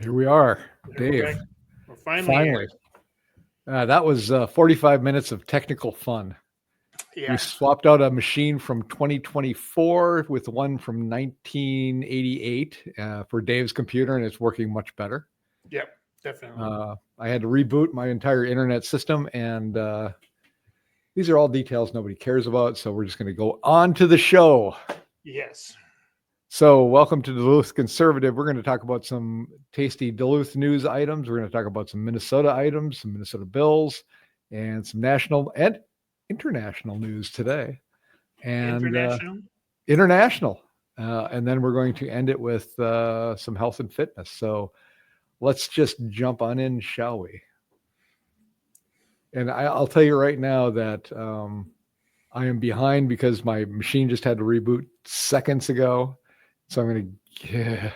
Here we are, We're Dave. back. We're finally. That was 45 minutes of technical fun. Yeah. We swapped out a machine from 2024 with one from 1988 for Dave's computer, and it's working much better. Yep, definitely. I had to reboot my entire internet system, and these are all details nobody cares about, so we're just going to go on to the show. Yes. So welcome to Duluth Conservative. We're going to talk about some tasty Duluth news items. We're going to talk about some Minnesota items, some Minnesota bills, and some national and international news today. And international. And then we're going to end it with some health and fitness. So let's just jump on in, shall we? And I'll tell you right now that I am behind because my machine just had to reboot seconds ago. So I'm going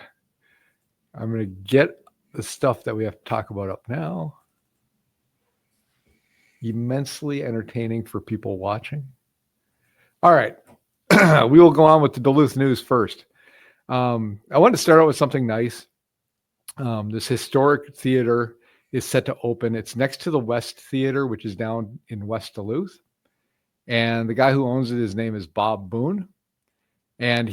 to get the stuff that we have to talk about up now. Immensely entertaining for people watching. All right. We will go on with the Duluth news first. I wanted to start out with something nice. This historic theater is set to open. It's next to the West Theater, which is down in West Duluth. And the guy who owns it, his name is Bob Boone. And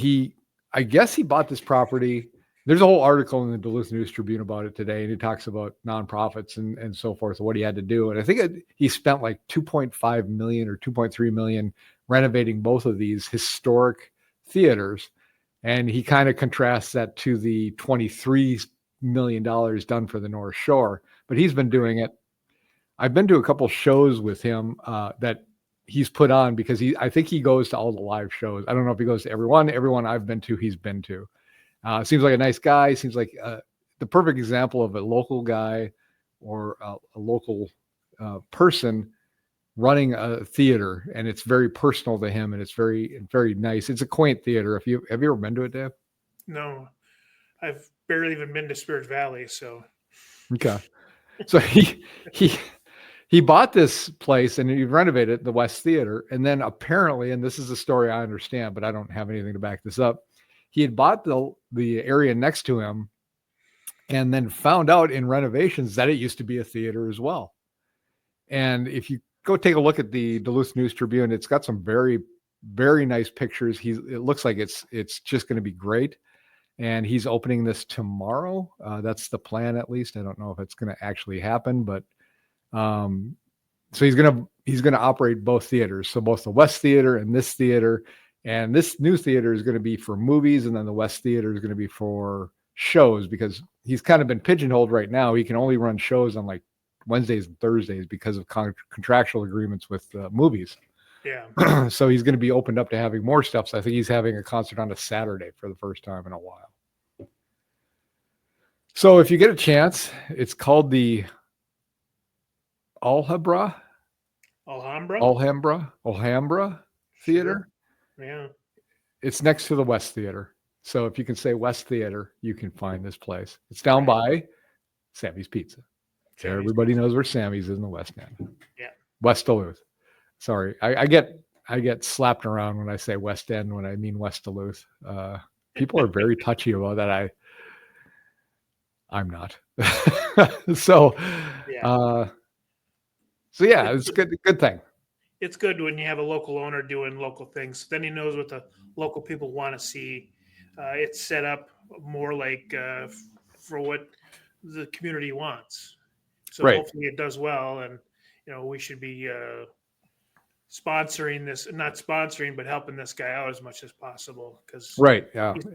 I guess he bought this property. There's a whole article in the Duluth News Tribune about it today, and he talks about nonprofits and so forth, and what he had to do. And I think he spent like $2.5 million or $2.3 million renovating both of these historic theaters. And he kind of contrasts that to the $23 million done for the North Shore. But he's been doing it. I've been to a couple shows with him that he's put on because I think he goes to all the live shows. I don't know if he goes to everyone I've been to, he's been to. Seems like a nice guy. Seems like the perfect example of a local guy or a local person running a theater, and it's very personal to him, and it's very, very nice. It's a quaint theater. Have you ever been to it, Dave? No, I've barely even been to Spirit Valley. So okay, so he bought this place and he renovated the West Theater. And then apparently, and this is a story I understand, but I don't have anything to back this up. He had bought the area next to him and then found out in renovations that it used to be a theater as well. And if you go take a look at the Duluth News Tribune, it's got some very, very nice pictures. It looks like it's just going to be great. And he's opening this tomorrow. That's the plan, at least. I don't know if it's going to actually happen, but so he's gonna operate both theaters, so both the West Theater and this theater. And this new theater is going to be for movies, and then the West Theater is going to be for shows, because he's kind of been pigeonholed right now. He can only run shows on like Wednesdays and Thursdays because of contractual agreements with movies. Yeah. So he's going to be opened up to having more stuff. So I think he's having a concert on a Saturday for the first time in a while. So if you get a chance, it's called the Alhambra Theater. Yeah. It's next to the West Theater. So if you can say West Theater, you can find this place. It's down by Sammy's Pizza. Everybody knows where Sammy's is in the West End. Yeah. West Duluth. Sorry. I get slapped around when I say West End when I mean West Duluth. People are very touchy about that. I'm not. So yeah, it's a good thing. It's good when you have a local owner doing local things. Then he knows what the local people want to see. It's set up more like for what the community wants. So hopefully it does well, and we should be sponsoring this, not sponsoring, but helping this guy out as much as possible. Because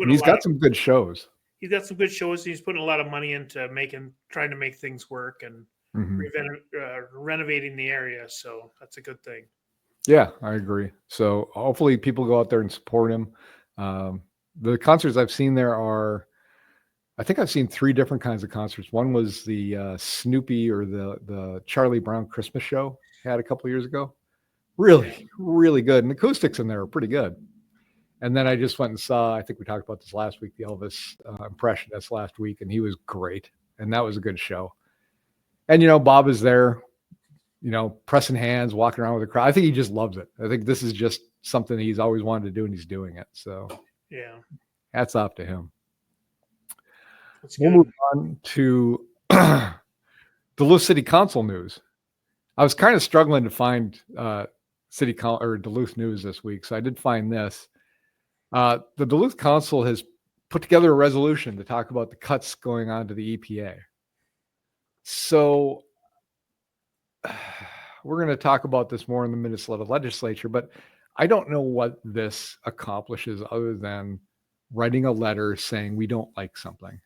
he's got some good shows. He's got some good shows. He's putting a lot of money into trying to make things work and renovating the area. So that's a good thing. Yeah, I agree. So hopefully people go out there and support him. The concerts I've seen there I think I've seen 3 different kinds of concerts. One was the Snoopy or the Charlie Brown Christmas show had a couple years ago. Really, really good. And the acoustics in there are pretty good. And then I just went and saw, I think we talked about this last week, the Elvis impressionist last week, and he was great. And that was a good show. And, Bob is there, pressing hands, walking around with the crowd. I think he just loves it. I think this is just something he's always wanted to do, and he's doing it. So, yeah, hats off to him. That's We'll good. move on to Duluth City Council news. I was kind of struggling to find Duluth news this week, so I did find this. The Duluth Council has put together a resolution to talk about the cuts going on to the EPA. So we're going to talk about this more in the Minnesota legislature, but I don't know what this accomplishes other than writing a letter saying we don't like something.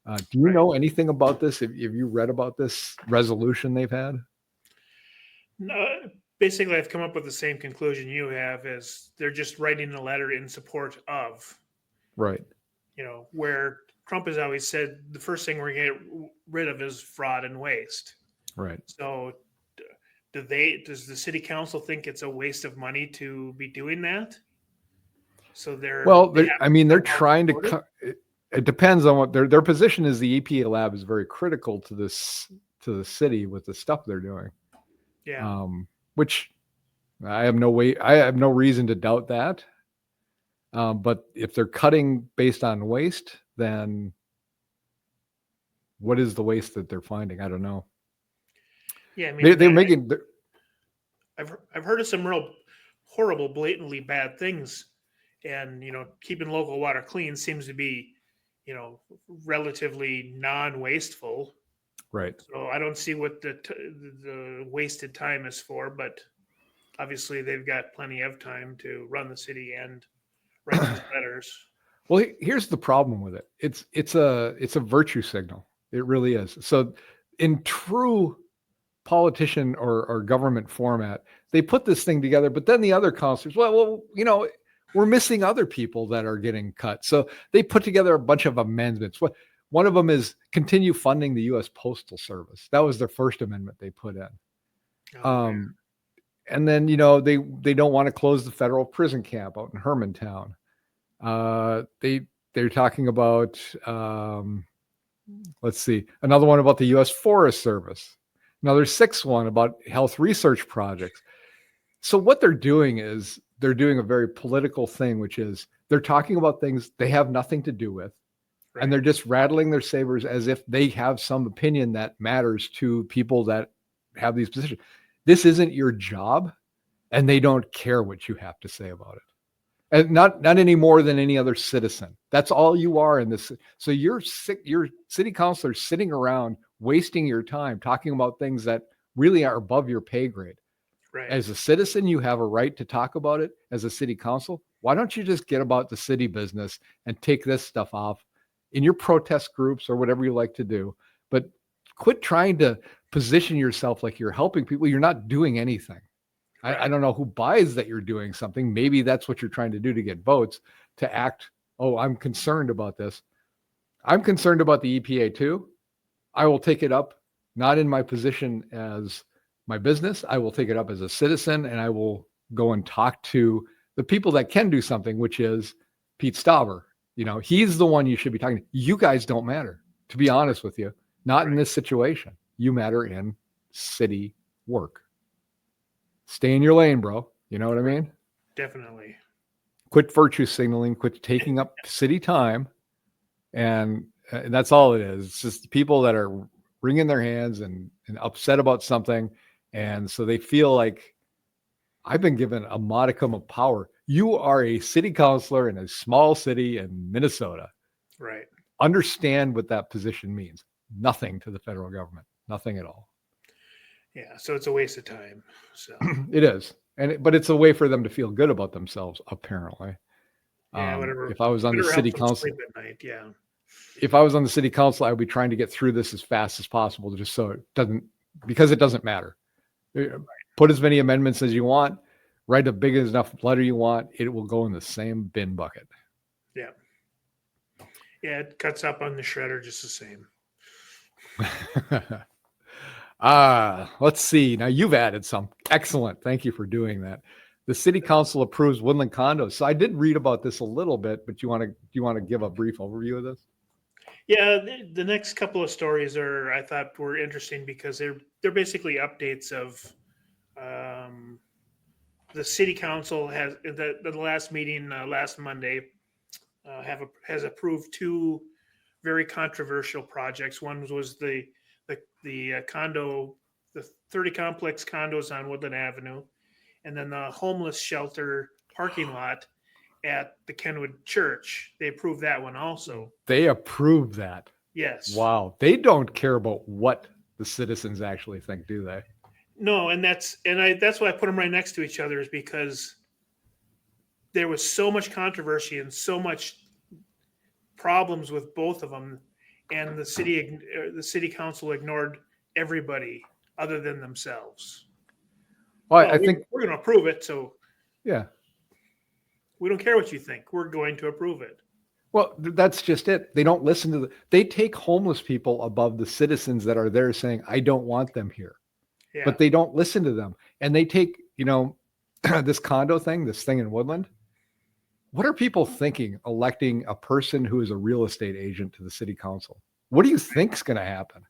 Do you Right. know anything about this? Have you read about this resolution they've had? No, basically, I've come up with the same conclusion you have, is they're just writing a letter in support of, Right. where Trump has always said the first thing we're going to get rid of is fraud and waste. Right. So does the city council think it's a waste of money to be doing that? So they're trying to cut. It depends on what their position is. The EPA lab is very critical to the city with the stuff they're doing. Yeah. Which I have no reason to doubt that. But if they're cutting based on waste, then what is the waste that they're finding? I don't know. Yeah, I mean, they're making. I've heard of some real horrible, blatantly bad things, and keeping local water clean seems to be, relatively non-wasteful. Right. So I don't see what the wasted time is for, but obviously they've got plenty of time to run the city and write these letters. Well, here's the problem with it. It's a virtue signal. It really is. So in true politician or government format, they put this thing together, but then the other councilors, we're missing other people that are getting cut. So they put together a bunch of amendments. One of them is continue funding the U.S. Postal Service. That was their first amendment they put in. And then, they don't want to close the federal prison camp out in Hermantown. They're talking about, let's see, another one about the U.S. Forest Service. Another sixth one about health research projects. So what they're doing is they're doing a very political thing, which is they're talking about things they have nothing to do with. Right. And they're just rattling their sabers as if they have some opinion that matters to people that have these positions. This isn't your job, and they don't care what you have to say about it. And not any more than any other citizen. That's all you are in this. So your city councilors sitting around wasting your time talking about things that really are above your pay grade. Right. As a citizen, you have a right to talk about it. As a city council, why don't you just get about the city business and take this stuff off in your protest groups or whatever you like to do? But quit trying to position yourself like you're helping people. You're not doing anything. Right. I don't know who buys that you're doing something. Maybe that's what you're trying to do to get votes, to act, I'm concerned about this. I'm concerned about the EPA too. I will take it up, not in my position as my business. I will take it up as a citizen, and I will go and talk to the people that can do something, which is Pete Stauber. He's the one you should be talking to. You guys don't matter, to be honest with you. Not in this situation. You matter in city work. Stay in your lane, bro. You know what I mean? Definitely. Quit virtue signaling, quit taking up city time. And that's all it is. It's just people that are wringing their hands and upset about something. And so they feel like, I've been given a modicum of power. You are a city councilor in a small city in Minnesota. Right. Understand what that position means. Nothing to the federal government. Nothing at all. Yeah, so it's a waste of time. So it is, but it's a way for them to feel good about themselves, apparently. Yeah, whatever. If I was on the city council, sleep at night, yeah. If I was on the city council, I would be trying to get through this as fast as possible, just so it doesn't matter. Put as many amendments as you want, write a big enough letter you want, it will go in the same bin bucket. Yeah. Yeah, it cuts up on the shredder just the same. Let's see. Now you've added some. Excellent. Thank you for doing that. The city council approves woodland condos. So I did read about this a little bit, but do you want to give a brief overview of this? Yeah, the next couple of stories I thought were interesting because they're basically updates of the city council has the last meeting last Monday has approved two very controversial projects. One was the condo, the 30 complex condos on Woodland Avenue, and then the homeless shelter parking lot at the Kenwood Church. They approved that one also. They approved that. Yes. Wow. They don't care about what the citizens actually think, do they? No, and that's why I put them right next to each other, is because there was so much controversy and so much problems with both of them, and the city council ignored everybody other than themselves. Well, I think we're going to approve it, so yeah. we don't care what you think. We're going to approve it. Well, that's just it. They don't listen to they take homeless people above the citizens that are there saying, I don't want them here. Yeah. But they don't listen to them. And they take, this condo thing, this thing in Woodland. What are people thinking electing a person who is a real estate agent to the city council? What do you think is going to happen?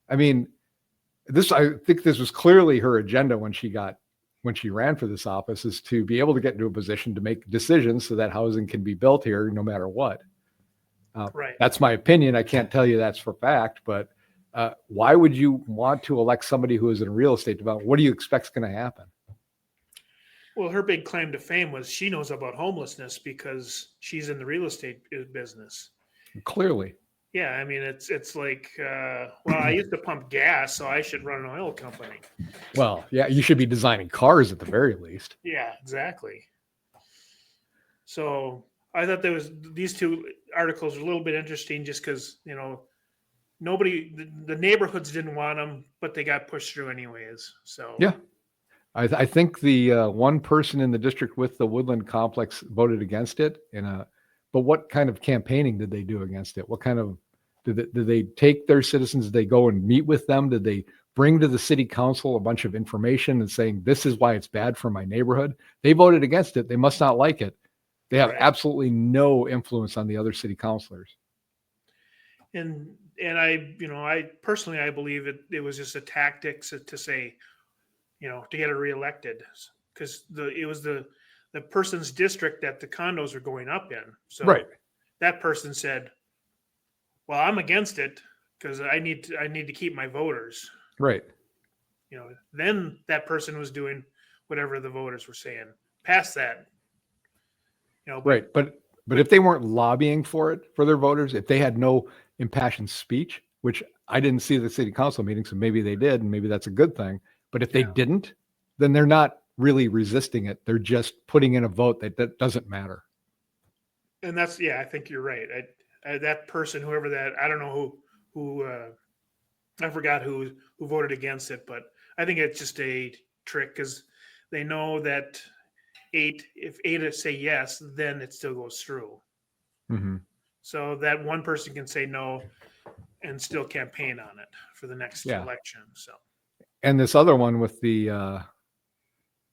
I mean, I think this was clearly her agenda when she ran for this office, is to be able to get into a position to make decisions so that housing can be built here no matter what. Right. That's my opinion. I can't tell you that's for fact, but why would you want to elect somebody who is in real estate development? What do you expect is going to happen? Well, her big claim to fame was she knows about homelessness because she's in the real estate business. Clearly. Yeah, I mean, it's like, well, I used to pump gas, so I should run an oil company. Well, yeah, you should be designing cars at the very least. Yeah, exactly. So I thought these two articles were a little bit interesting, just because, the neighborhoods didn't want them, but they got pushed through anyways. So yeah, I think the one person in the district with the Woodland complex voted against it. But what kind of campaigning did they do against it? What kind of did they take their citizens? Did they go and meet with them? Did they bring to the city council a bunch of information and saying, this is why it's bad for my neighborhood? They voted against it. They must not like it. They have absolutely no influence on the other city councilors. And I personally, I believe it was just a tactic to say, to get her reelected, because it was the person's district that the condos are going up in. So right. That person said, well, I'm against it because I need to keep my voters. Right. Then that person was doing whatever the voters were saying. Past that, right. But if they weren't lobbying for it for their voters, if they had no impassioned speech, which I didn't see at the city council meeting, so maybe they did, and maybe that's a good thing. But if they didn't, then they're not really resisting it. They're just putting in a vote that doesn't matter. And that's, I think you're right. That person, whoever that, I don't know who I forgot who voted against it, but I think it's just a trick, because they know that if 8 say yes, then it still goes through. Mm-hmm. So that one person can say no and still campaign on it for the next election. So, and this other one with the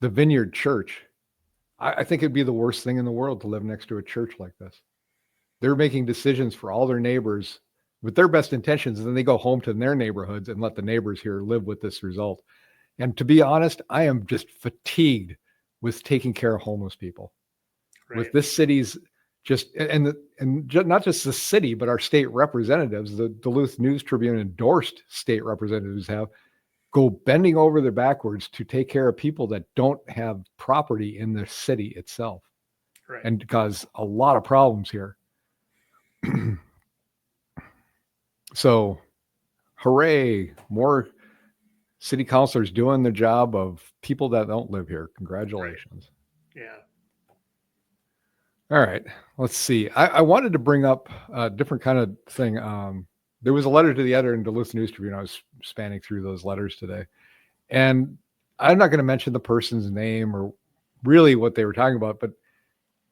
Vineyard Church, I think it'd be the worst thing in the world to live next to a church like this. They're making decisions for all their neighbors with their best intentions, and then they go home to their neighborhoods and let the neighbors here live with this result. And to be honest, I am just fatigued with taking care of homeless people. Right. With this city's and not just the city, but our state representatives, the Duluth News Tribune endorsed state representatives go bending over their backwards to take care of people that don't have property in the city itself. Right. And cause a lot of problems here. So hooray, more city councilors doing their job of people that don't live here. Congratulations. Right. Yeah. All right, let's see. I wanted to bring up a different kind of thing. There was a letter to the editor in Duluth News Tribune. I was spanning through those letters today. And I'm not going to mention the person's name or really what they were talking about, but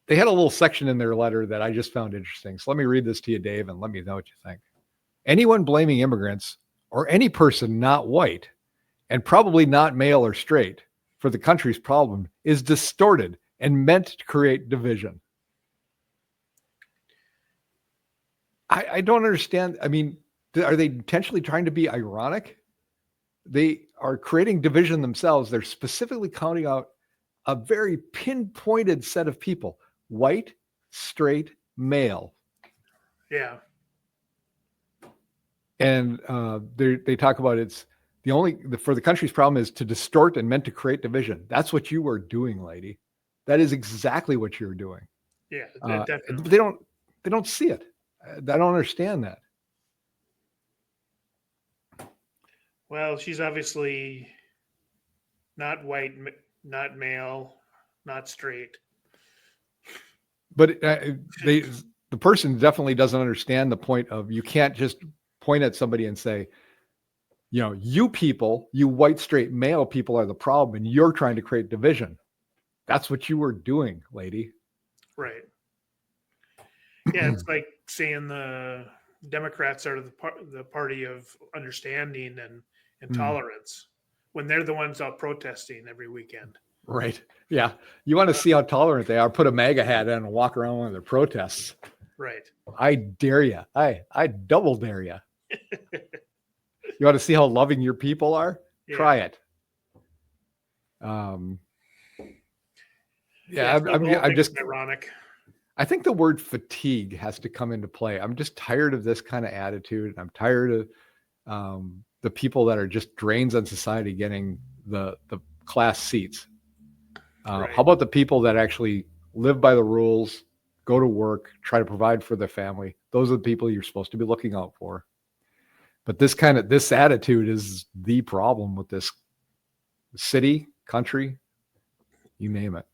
they had a little section in their letter that I just found interesting. So let me read this to you, Dave, and let me know what you think. Anyone blaming immigrants or any person not white and probably not male or straight for the country's problem is distorted and meant to create division. I don't understand. I mean, are they intentionally trying to be ironic? They are creating division themselves. They're specifically counting out a very pinpointed set of people: white, straight, male. Yeah. And they talk about it's for the country's problem is to distort and meant to create division. That's what you were doing, lady. That is exactly what you're doing. Yeah, But definitely. they don't see it. I don't understand that. Well, she's obviously not white, not male, not straight. But the person definitely doesn't understand the point of you can't just point at somebody and say, you know, you people, you white straight male people are the problem, and you're trying to create division. That's what you were doing, lady. Right. Yeah, it's like saying the Democrats are the party of understanding and tolerance when they're the ones out protesting every weekend. Right. Yeah. You want to see how tolerant they are? Put a MAGA hat on and walk around one of their protests. Right. I dare you. I double dare you. You want to see how loving your people are? Yeah. Try it. I'm just ironic. I think the word fatigue has to come into play. I'm just tired of this kind of attitude. I'm tired of the people that are just drains on society getting the class seats. Right. How about the people that actually live by the rules, go to work, try to provide for their family? Those are the people you're supposed to be looking out for. But this attitude is the problem with this city, country, you name it.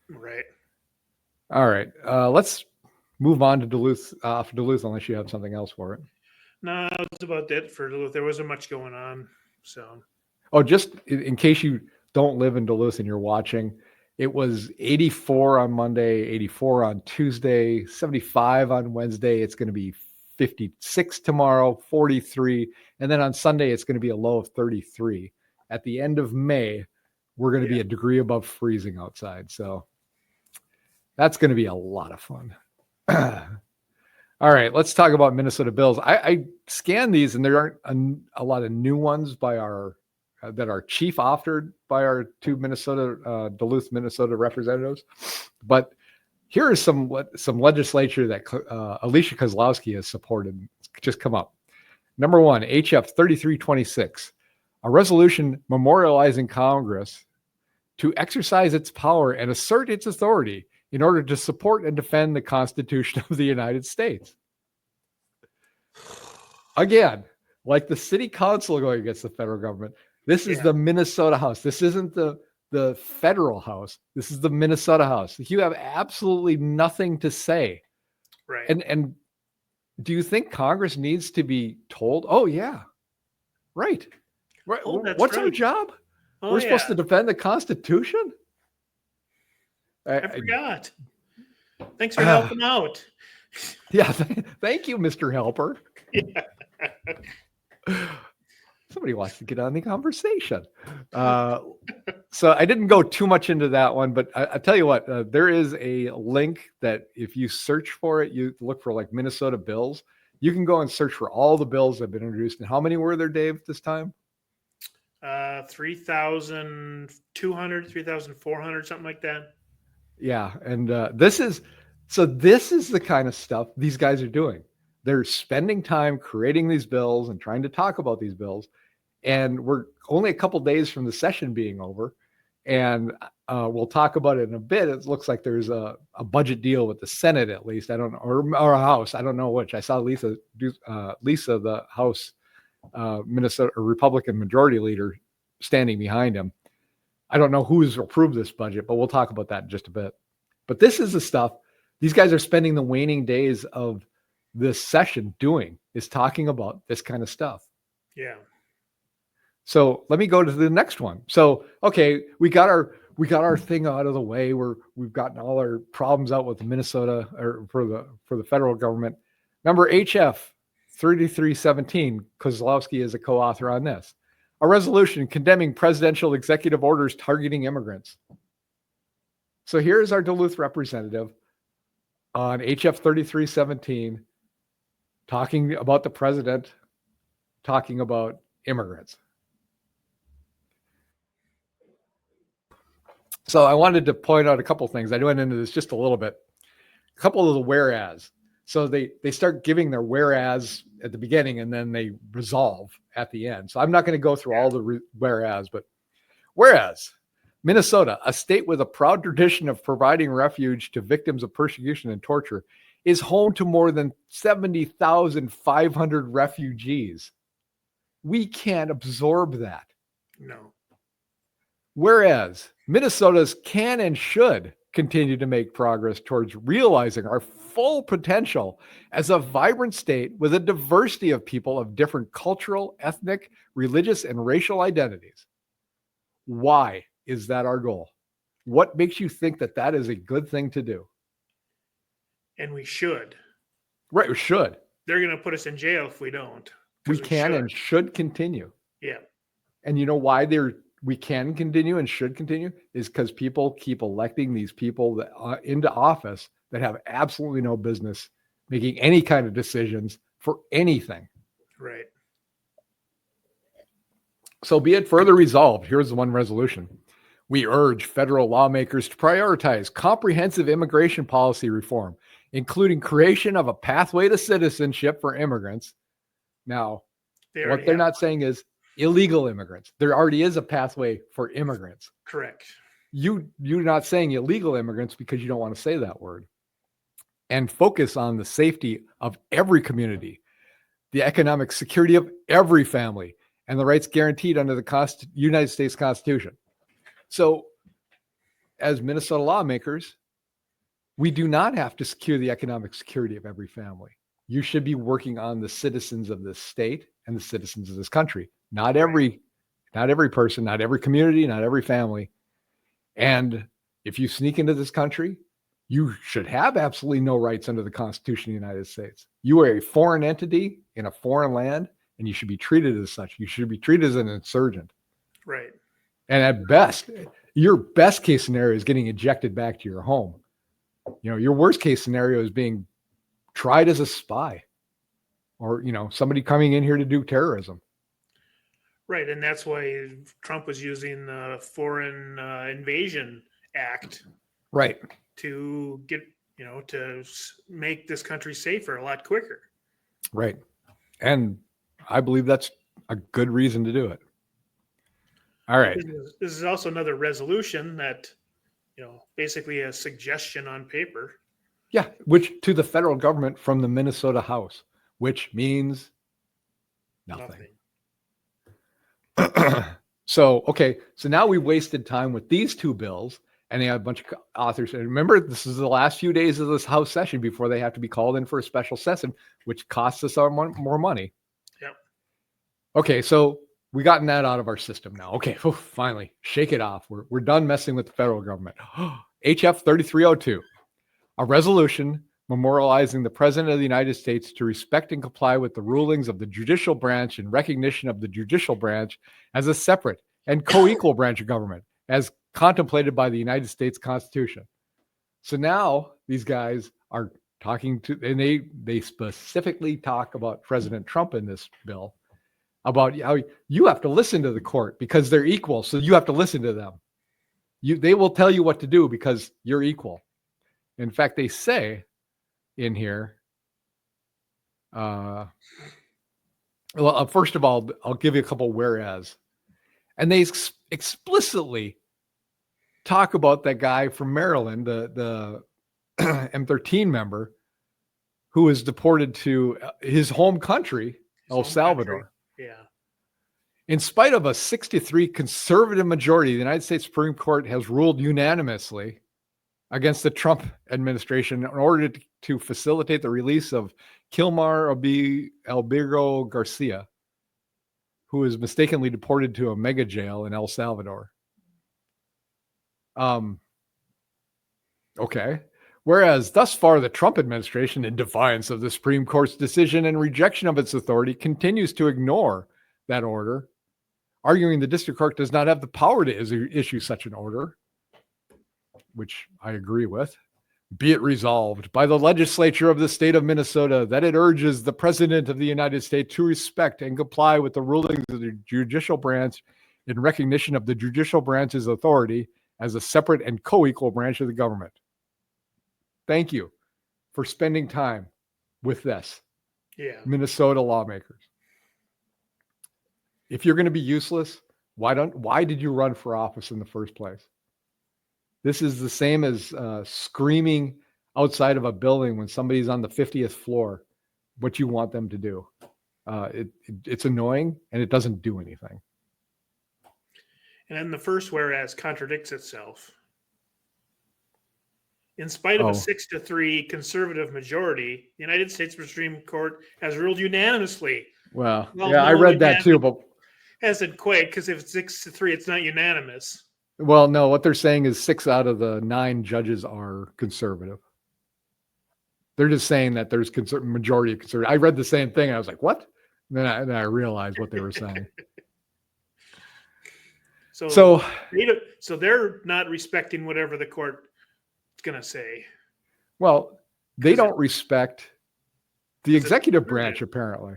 Right. All right. Let's move on to Duluth, unless you have something else for it. No, that's about it for Duluth. There wasn't much going on. So. Oh, just in case you don't live in Duluth and you're watching, it was 84 on Monday, 84 on Tuesday, 75 on Wednesday. It's going to be 56 tomorrow, 43. And then on Sunday, it's going to be a low of 33. At the end of May, we're going to be a degree above freezing outside. So that's going to be a lot of fun. All right, let's talk about Minnesota bills. I scanned these, and there aren't a lot of new ones by our that are chief authored by our two Duluth, Minnesota representatives. But here is some legislature that Alicia Kozlowski has supported. Just come up. Number one, HF 3326, a resolution memorializing Congress to exercise its power and assert its authority in order to support and defend the Constitution of the United States. Again, like the city council going against the federal government, this is the Minnesota House. This isn't the federal House. This is the Minnesota House. You have absolutely nothing to say. Right. And do you think Congress needs to be told, oh, yeah, right. Oh, what's our job? We're supposed to defend the Constitution? I forgot. Thanks for helping out. Yeah, thank you, Mr. Helper. Yeah. Somebody wants to get on the conversation. So I didn't go too much into that one, but I tell you what, there is a link that if you search for it, you look for like Minnesota bills. You can go and search for all the bills that have been introduced. And how many were there, Dave, this time? 3,200, 3,400, something like that. Yeah. And this is the kind of stuff these guys are doing. They're spending time creating these bills and trying to talk about these bills. And we're only a couple days from the session being over. And we'll talk about it in a bit. It looks like there's a budget deal with the Senate, at least. I don't know, or a House. I don't know which. I saw Lisa, the House Minnesota Republican majority leader, standing behind him. I don't know who's approved this budget, but we'll talk about that in just a bit. But this is the stuff these guys are spending the waning days of this session doing, is talking about this kind of stuff. Yeah. So let me go to the next one. So, okay, we got our thing out of the way. We've gotten all our problems out with Minnesota or for the federal government. Number HF 3317, Kozlowski is a co-author on this. A resolution condemning presidential executive orders targeting immigrants. So here's our Duluth representative on HF 3317 talking about the president, talking about immigrants. So I wanted to point out a couple things. I went into this just a little bit. A couple of the whereas. So they start giving their whereas at the beginning and then they resolve at the end. So I'm not going to go through all the whereas, but whereas Minnesota, a state with a proud tradition of providing refuge to victims of persecution and torture, is home to more than 70,500 refugees. We can't absorb that. No. Whereas Minnesota's can and should continue to make progress towards realizing our full potential as a vibrant state with a diversity of people of different cultural, ethnic, religious, and racial identities. Why is that our goal? What makes you think that that is a good thing to do? And we should. Right, we should. They're going to put us in jail if we don't. We can and should continue. Yeah. And you know why we can continue and should continue is because people keep electing these people that, into office that have absolutely no business making any kind of decisions for anything. Right. So be it further resolved. Here's the one resolution. We urge federal lawmakers to prioritize comprehensive immigration policy reform, including creation of a pathway to citizenship for immigrants. Now, what they're not saying is illegal immigrants. There already is a pathway for immigrants. Correct. You're not saying illegal immigrants because you don't want to say that word. And focus on the safety of every community, the economic security of every family, and the rights guaranteed under the United States Constitution. So, as Minnesota lawmakers, we do not have to secure the economic security of every family. You should be working on the citizens of this state and the citizens of this country. Not every person, not every community, not every family. And if you sneak into this country, you should have absolutely no rights under the Constitution of the United States. You are a foreign entity in a foreign land, and you should be treated as such. You should be treated as an insurgent. Right. And at best, your best case scenario is getting ejected back to your home. You know, your worst case scenario is being tried as a spy or, you know, somebody coming in here to do terrorism. Right. And that's why Trump was using the Foreign Invasion Act. Right. To get, you know, to make this country safer a lot quicker. Right. And I believe that's a good reason to do it. All right. This is also another resolution that, you know, basically a suggestion on paper. Yeah, which to the federal government from the Minnesota House, which means nothing. So now we wasted time with these two bills, and they have a bunch of authors. And remember, this is the last few days of this House session before they have to be called in for a special session, which costs us more money. Yep. Okay, so we gotten that out of our system now. Okay, finally, shake it off. We're done messing with the federal government. HF 3302, a resolution memorializing the President of the United States to respect and comply with the rulings of the judicial branch in recognition of the judicial branch as a separate and co-equal branch of government, as contemplated by the United States Constitution. So now these guys are talking to, and they specifically talk about President Trump in this bill, about how you have to listen to the court because they're equal. So you have to listen to them. They will tell you what to do because you're equal. In fact, they say in here, first of all, I'll give you a couple whereas. And they explicitly talk about that guy from Maryland, the M13 member, who was deported to his home country, El Salvador. Yeah. In spite of a 6-3 conservative majority, the United States Supreme Court has ruled unanimously against the Trump administration in order to facilitate the release of Kilmar Albergo Garcia, who was mistakenly deported to a mega jail in El Salvador. Okay. Whereas thus far, the Trump administration, in defiance of the Supreme Court's decision and rejection of its authority, continues to ignore that order, arguing the district court does not have the power to issue such an order, which I agree with. Be it resolved by the legislature of the state of Minnesota that it urges the President of the United States to respect and comply with the rulings of the judicial branch in recognition of the judicial branch's authority as a separate and co-equal branch of the government. Thank you for spending time with this. Yeah. Minnesota lawmakers. If you're going to be useless, why did you run for office in the first place? This is the same as screaming outside of a building when somebody's on the 50th floor what you want them to do. It's annoying and it doesn't do anything. And then the first whereas contradicts itself. In spite of a 6-3 conservative majority, the United States Supreme Court has ruled unanimously. Well, yeah, I read that too, but hasn't quite, because if it's 6-3, it's not unanimous. Well, no, what they're saying is 6 out of the 9 judges are conservative. They're just saying that there's majority of conservative. I read the same thing. And I was like, what? And then I realized what they were saying. So they're not respecting whatever the court is going to say. Well, they don't respect the executive branch, apparently.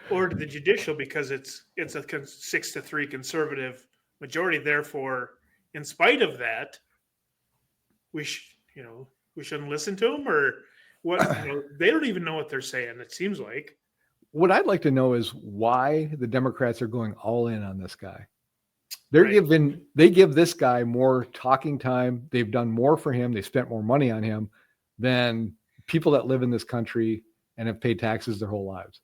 Or the judicial, because it's a 6-3 conservative majority. Therefore, in spite of that, we shouldn't listen to them, or what? They don't even know what they're saying. It seems like. What I'd like to know is why the Democrats are going all in on this guy. They give this guy more talking time. They've done more for him. They spent more money on him than people that live in this country and have paid taxes their whole lives.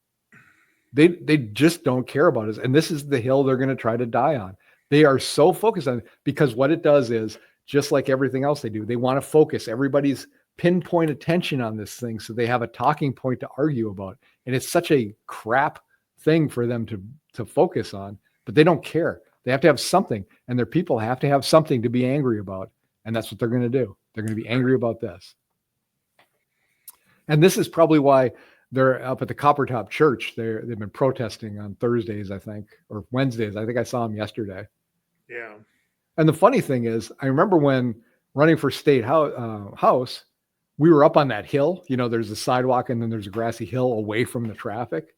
They just don't care about us. And this is the hill they're going to try to die on. They are so focused on it because what it does is, just like everything else they do, they want to focus everybody's pinpoint attention on this thing so they have a talking point to argue about. And it's such a crap thing for them to focus on, but they don't care. They have to have something, and their people have to have something to be angry about. And that's what they're going to do. They're going to be angry about this. And this is probably why they're up at the Coppertop Church. They've been protesting on Thursdays, I think, or Wednesdays. I think I saw them yesterday. Yeah. And the funny thing is, I remember when running for state house, we were up on that hill. There's a sidewalk and then there's a grassy hill away from the traffic.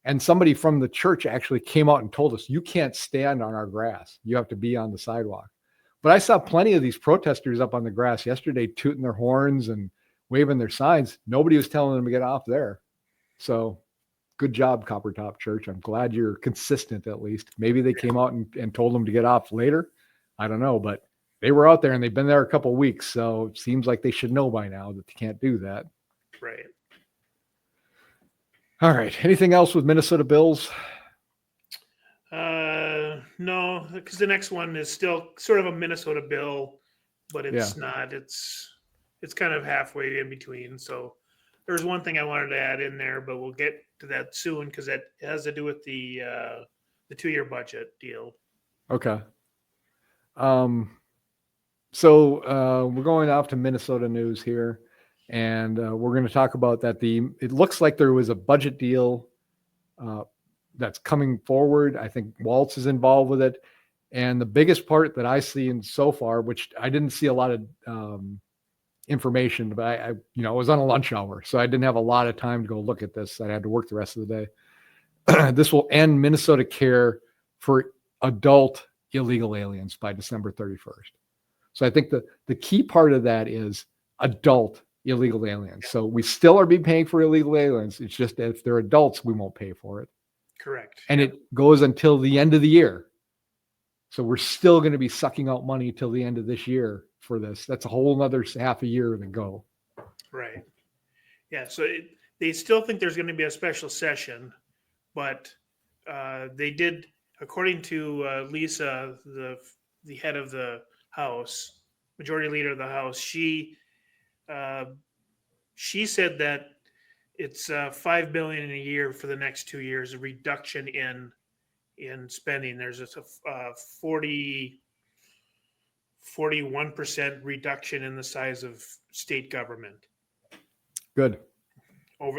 And somebody from the church actually came out and told us, you can't stand on our grass. You have to be on the sidewalk. But I saw plenty of these protesters up on the grass yesterday tooting their horns and waving their signs. Nobody was telling them to get off there. So good job, Coppertop Church. I'm glad you're consistent at least. Maybe they came out and told them to get off later. I don't know, but they were out there and they've been there a couple of weeks. So it seems like they should know by now that they can't do that. Right. All right. Anything else with Minnesota bills? No, because the next one is still sort of a Minnesota bill, but it's not. It's kind of halfway in between. So there's one thing I wanted to add in there, but we'll get to that soon because that has to do with the 2-year budget deal. Okay. So we're going off to Minnesota news here, and we're going to talk about that. It looks like there was a budget deal that's coming forward. I think Waltz is involved with it. And the biggest part that I see in so far, which I didn't see a lot of information, but I was on a lunch hour, so I didn't have a lot of time to go look at this. I had to work the rest of the day. This will end Minnesota care for adult illegal aliens by December 31st. So I think the key part of that is adult illegal aliens. So we still are being paying for illegal aliens. It's just that if they're adults, we won't pay for it. Correct. And it goes until the end of the year. So we're still going to be sucking out money till the end of this year for this. That's a whole nother half a year to go. Right. Yeah. So they still think there's going to be a special session, but they did, according to Lisa, the head of the House, majority leader of the House, she said that it's $5 billion a year for the next 2 years, a reduction in spending. There's a 41% reduction in the size of state government. Good.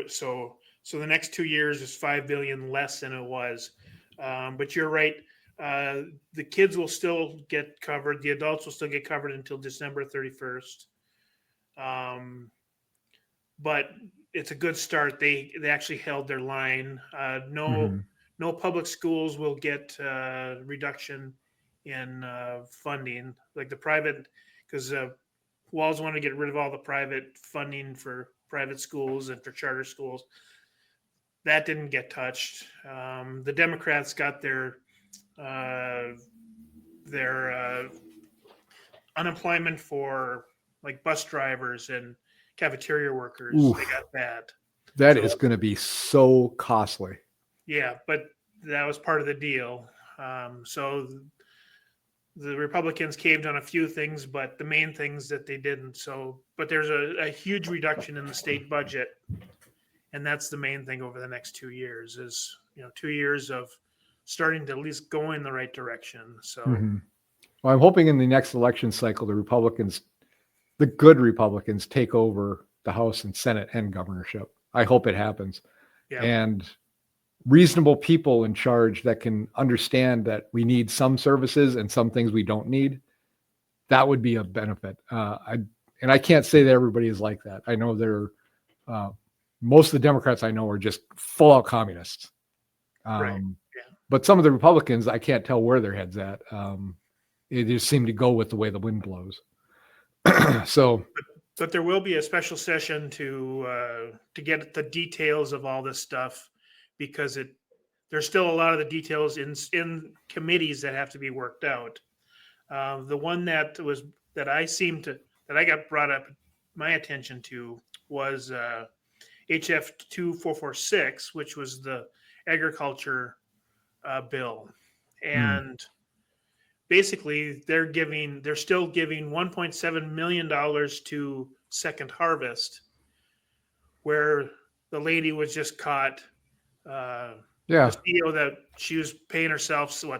So the next 2 years is $5 billion less than it was. But you're right. The kids will still get covered. The adults will still get covered until December 31st. But it's a good start. They actually held their line. No public schools will get reduction in funding, like the private, because Walz wanted to get rid of all the private funding for private schools and for charter schools. That didn't get touched. The Democrats got their unemployment for like bus drivers and cafeteria workers. Oof. They got that. That is going to be so costly. Yeah, but that was part of the deal. So the Republicans caved on a few things, but the main things that they didn't. So, but there's a huge reduction in the state budget, and that's the main thing over the next 2 years. Is 2 years of starting to at least go in the right direction. So, well, I'm hoping in the next election cycle, the good Republicans, take over the House and Senate and governorship. I hope it happens. yeah, And reasonable people in charge that can understand that we need some services and some things we don't need. That would be a benefit. I can't say that everybody is like that. I know most of the Democrats I know are just full out communists. right. Yeah. But some of the Republicans, I can't tell where their head's at. They just seem to go with the way the wind blows. So, but there will be a special session to get the details of all this stuff, because there's still a lot of the details in committees that have to be worked out. The one that I got brought up my attention to was HF 2446, which was the agriculture bill, and basically they're still giving $1.7 million to Second Harvest, where the lady was just caught. The CEO that she was paying herself over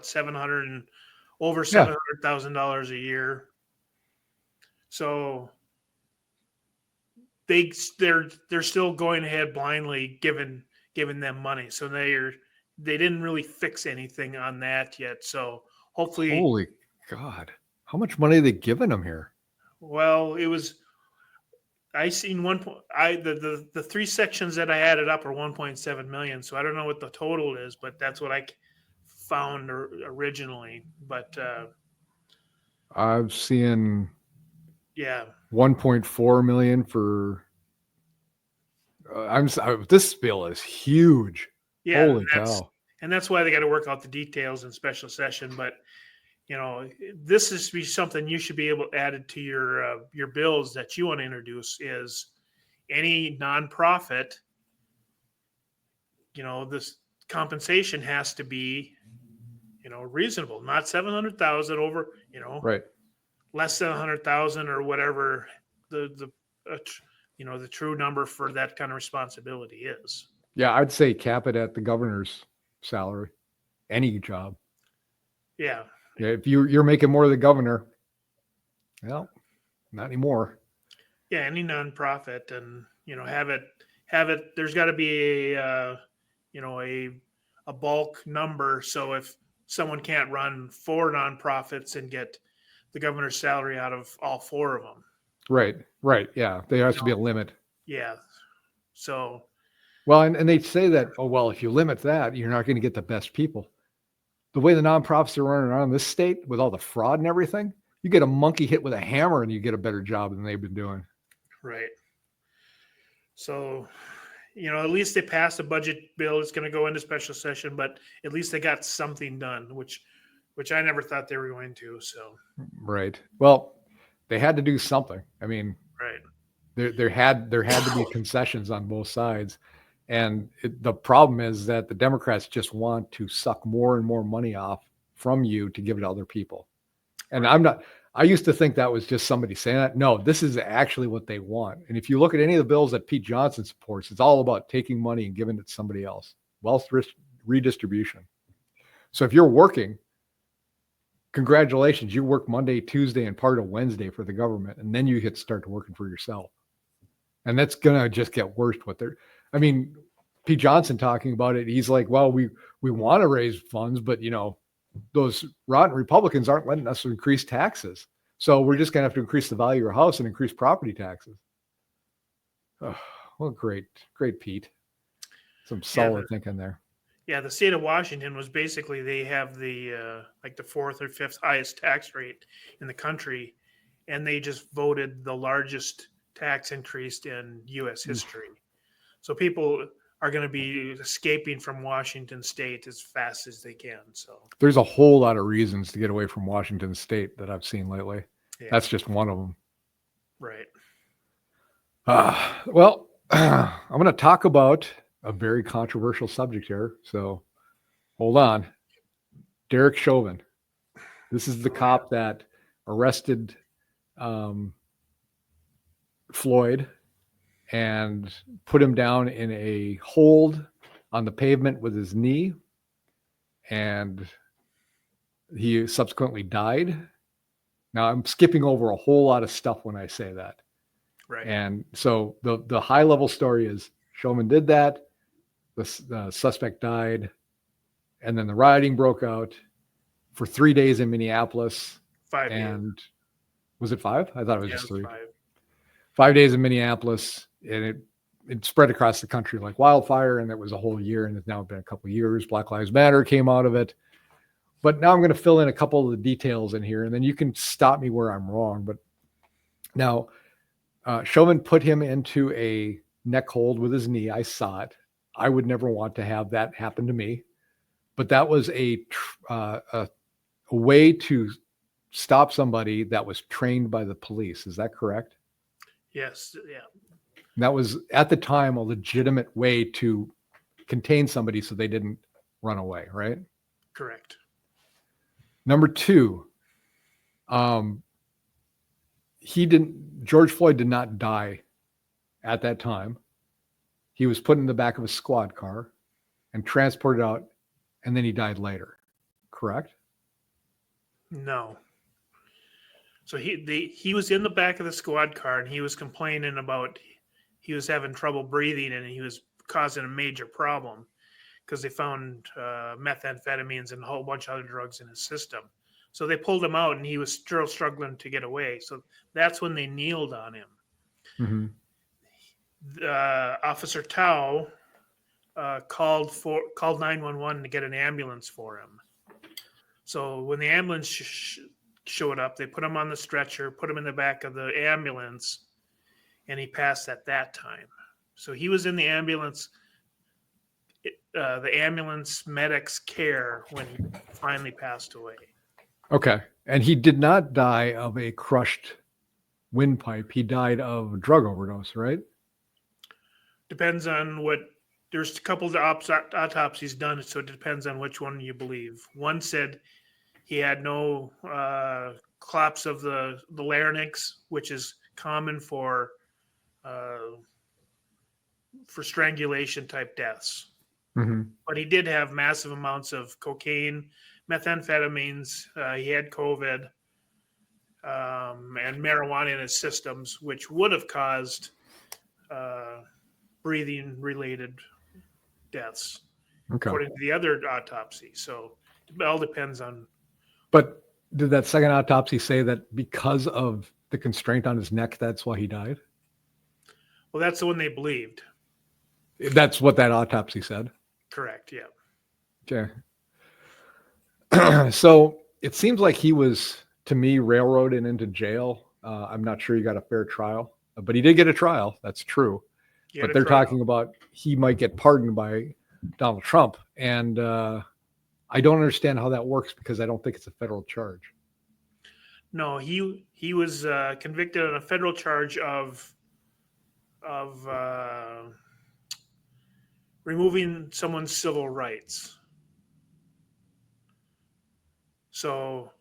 $700,000 a year. So they're still going ahead blindly giving them money. So they didn't really fix anything on that yet. So hopefully, holy God, how much money are they giving them here? Well, I seen the three sections that I added up are 1.7 million. So I don't know what the total is, but that's what I found originally. But I've seen 1.4 million for. This bill is huge. Yeah, holy cow! And that's why they got to work out the details in special session. But this is be something you should be able to add it to your bills that you want to introduce. Is any nonprofit, this compensation has to be, reasonable, not 700,000 over, right, less than 100,000 or whatever the true number for that kind of responsibility is. Yeah, I'd say cap it at the governor's salary, any job. Yeah. Yeah, if you're making more than the governor, well, not anymore. Yeah, any nonprofit, and have it. There's got to be a bulk number. So if someone can't run 4 nonprofits and get the governor's salary out of all 4 of them. Right. Yeah, there has to be a limit. Yeah. So. Well, and they say that, if you limit that, you're not going to get the best people. The way the nonprofits are running around this state with all the fraud and everything, you get a monkey hit with a hammer and you get a better job than they've been doing. Right. So, at least they passed a budget bill. It's going to go into special session, but at least they got something done, which I never thought they were going to. So. Right. Well, they had to do something. I mean, right. There had to be concessions on both sides. And the problem is that the Democrats just want to suck more and more money off from you to give it to other people. And I used to think that was just somebody saying that. No, this is actually what they want. And if you look at any of the bills that Pete Johnson supports, it's all about taking money and giving it to somebody else. Wealth redistribution. So if you're working, congratulations, you work Monday, Tuesday, and part of Wednesday for the government. And then you get to start working for yourself. And that's going to just get worse. Pete Johnson talking about it, he's like, well, we want to raise funds, but those rotten Republicans aren't letting us increase taxes. So we're just going to have to increase the value of your house and increase property taxes. Oh, well, great, Pete. Some solid thinking there. Yeah, the state of Washington was basically, they have the the 4th or 5th highest tax rate in the country, and they just voted the largest tax increase in U.S. history. So people are going to be escaping from Washington State as fast as they can. So There's a whole lot of reasons to get away from Washington State that I've seen lately. yeah, That's just one of them. right. Well, I'm going to talk about a very controversial subject here. So hold on. Derek Chauvin. This is the cop that arrested Floyd and put him down in a hold on the pavement with his knee. And he subsequently died. Now I'm skipping over a whole lot of stuff when I say that. Right. And so the high level story is Chauvin did that. The suspect died. And then the rioting broke out for 3 days in Minneapolis. 5 days. And was it 5? I thought it was just 3. 5 days in Minneapolis, and it spread across the country like wildfire, and it was a whole year, and it's now been a couple of years. Black Lives Matter came out of it. But now I'm going to fill in a couple of the details in here, and then you can stop me where I'm wrong. But now Chauvin put him into a neck hold with his knee. I saw it. I would never want to have that happen to me. But that was a way to stop somebody that was trained by the police. Is that correct? Yes. Yeah. And that was at the time a legitimate way to contain somebody so they didn't run away, right? Correct. Number 2, George Floyd did not die at that time. He was put in the back of a squad car and transported out, and then he died later. Correct? No. So he was in the back of the squad car, and he was complaining about he was having trouble breathing, and he was causing a major problem because they found methamphetamines and a whole bunch of other drugs in his system. So they pulled him out, and he was still struggling to get away. So that's when they kneeled on him. Mm-hmm. Officer Tao called 911 to get an ambulance for him. So when the ambulance showed up, they put him on the stretcher, put him in the back of the ambulance, and he passed at that time. So he was in the ambulance medic's care when he finally passed away. Okay. And he did not die of a crushed windpipe. He died of a drug overdose, right? Depends on there's a couple of autopsies done, so it depends on which one you believe. One said he had no collapse of the larynx, which is common for strangulation type deaths. Mm-hmm. But he did have massive amounts of cocaine, methamphetamines. He had COVID and marijuana in his systems, which would have caused breathing-related deaths, according to the other autopsy. So it all depends on. But did that second autopsy say that because of the constraint on his neck, that's why he died? Well, that's the one they believed. That's what that autopsy said? Correct, yeah. Okay. So it seems like he was, to me, railroaded into jail. I'm not sure he got a fair trial, but he did get a trial. That's true. But they're talking about he might get pardoned by Donald Trump. And I don't understand how that works because I don't think it's a federal charge. No, he was convicted on a federal charge of removing someone's civil rights. So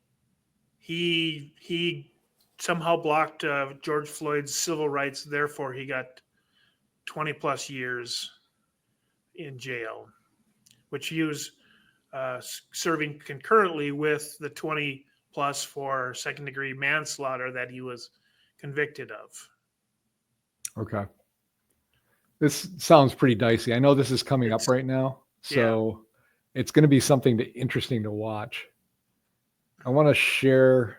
he somehow blocked George Floyd's civil rights. Therefore, he got 20 plus years in jail, which he was serving concurrently with the 20 plus for second degree manslaughter that he was convicted of. Okay. This sounds pretty dicey. I know this is coming up right now, so it's going to be something interesting to watch. I want to share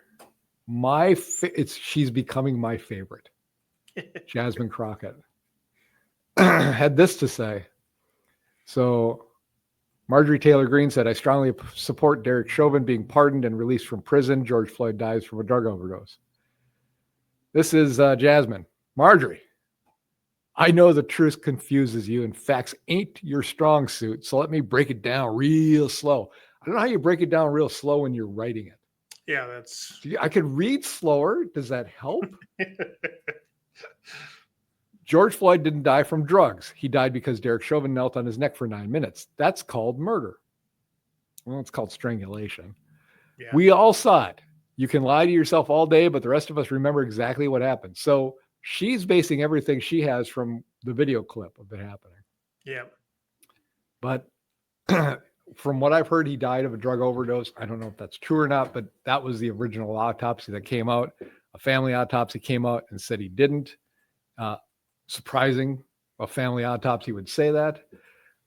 she's becoming my favorite. Jasmine Crockett had this to say. So Marjorie Taylor Greene said, I strongly support Derek Chauvin being pardoned and released from prison. George Floyd dies from a drug overdose. This is Jasmine. Marjorie, I know the truth confuses you and facts ain't your strong suit. So let me break it down real slow. I don't know how you break it down real slow when you're writing it. Yeah, that's. I could read slower. Does that help? George Floyd didn't die from drugs. He died because Derek Chauvin knelt on his neck for 9 minutes. That's called murder. Well, it's called strangulation. Yeah. We all saw it. You can lie to yourself all day, but the rest of us remember exactly what happened. So she's basing everything she has from the video clip of it happening. Yeah. But from what I've heard, he died of a drug overdose. I don't know if that's true or not, but that was the original autopsy that came out. A family autopsy came out and said he didn't. Surprising, a family autopsy would say that.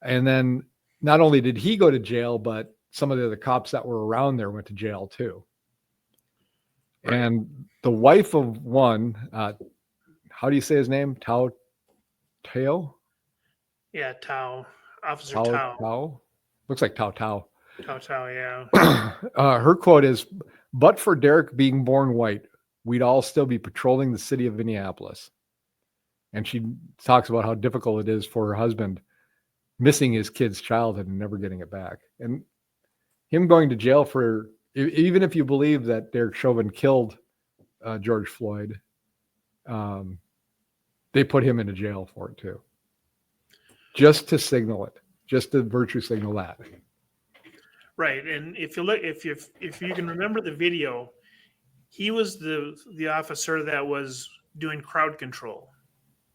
And then not only did he go to jail, but some of the other cops that were around there went to jail too. Right. And the wife of one, how do you say his name? Tao? Yeah, Tao. Officer Tao. Tao. Tao? Looks like Tao. Tao, yeah. Her quote is, "But for Derek being born white, we'd all still be patrolling the city of Minneapolis." And she talks about how difficult it is for her husband missing his kid's childhood and never getting it back. And him going to jail for, even if you believe that Derek Chauvin killed George Floyd, they put him into jail for it too. Just to signal it, just to virtue signal that. Right. And if you look, if you can remember the video, he was the officer that was doing crowd control.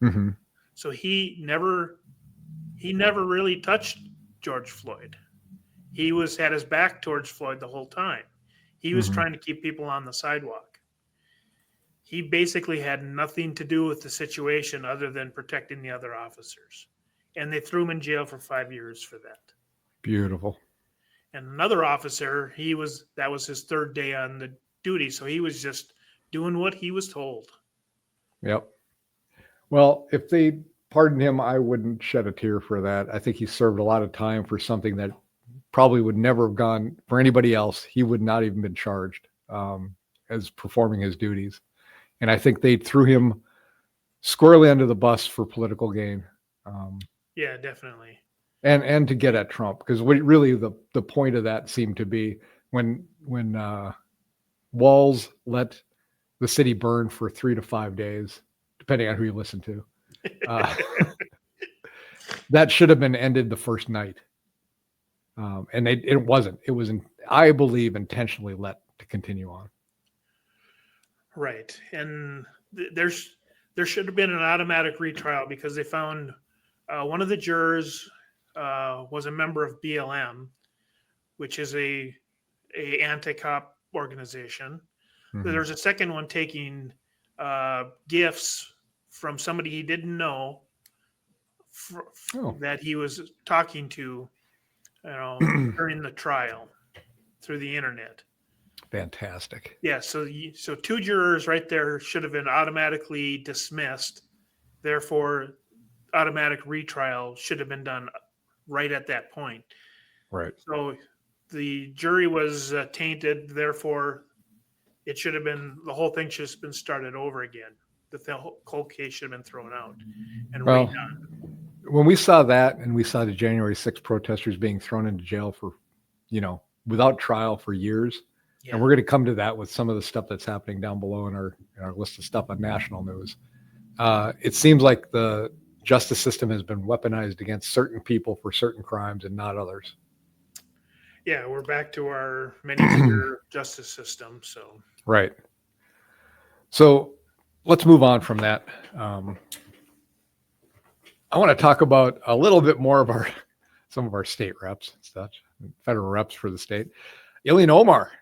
Mm-hmm. So he never really touched George Floyd. He had his back towards Floyd the whole time. He was trying to keep people on the sidewalk. He basically had nothing to do with the situation other than protecting the other officers. And they threw him in jail for 5 years for that. Beautiful. And another officer, that was his third day on the duty. So he was just doing what he was told. Yep. Well, if they pardoned him, I wouldn't shed a tear for that. I think he served a lot of time for something that probably would never have gone for anybody else. He would not even been charged as performing his duties. And I think they threw him squarely under the bus for political gain. Yeah, definitely. And to get at Trump, because really the point of that seemed to be when Walz let the city burn for 3 to 5 days, depending on who you listen to. That should have been ended the first night. And it wasn't. It was, I believe, intentionally let to continue on. Right. And there should have been an automatic retrial because they found one of the jurors was a member of BLM, which is a anti-cop organization. Mm-hmm. There's a second one taking gifts from somebody he didn't know that he was talking to, during the trial through the internet. Fantastic. Yeah. So 2 jurors right there should have been automatically dismissed. Therefore, automatic retrial should have been done right at that point. Right. So the jury was tainted. Therefore, it should have been, the whole thing should have been started over again. The whole case should have been thrown out and redone. When we saw that and we saw the January 6th protesters being thrown into jail for, without trial for years, and we're going to come to that with some of the stuff that's happening down below in our list of stuff on national news. It seems like the justice system has been weaponized against certain people for certain crimes and not others. Yeah, we're back to our many-tier justice system. So right. So let's move on from that. I want to talk about a little bit more of some of our state reps and such, federal reps for the state. Ilhan Omar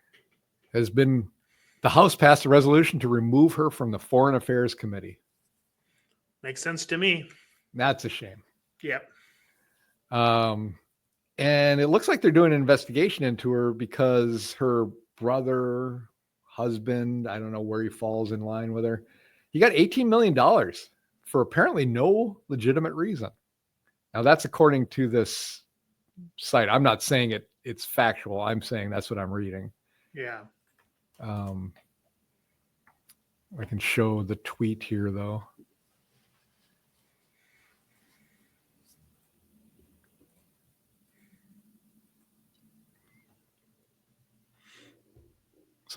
the House passed a resolution to remove her from the Foreign Affairs Committee. Makes sense to me. That's a shame. Yep. And it looks like they're doing an investigation into her because her brother, husband, I don't know where he falls in line with her, he got $18 million for apparently no legitimate reason. Now that's according to this site. I'm not saying it's factual. I'm saying that's what I'm reading. Yeah. I can show the tweet here though.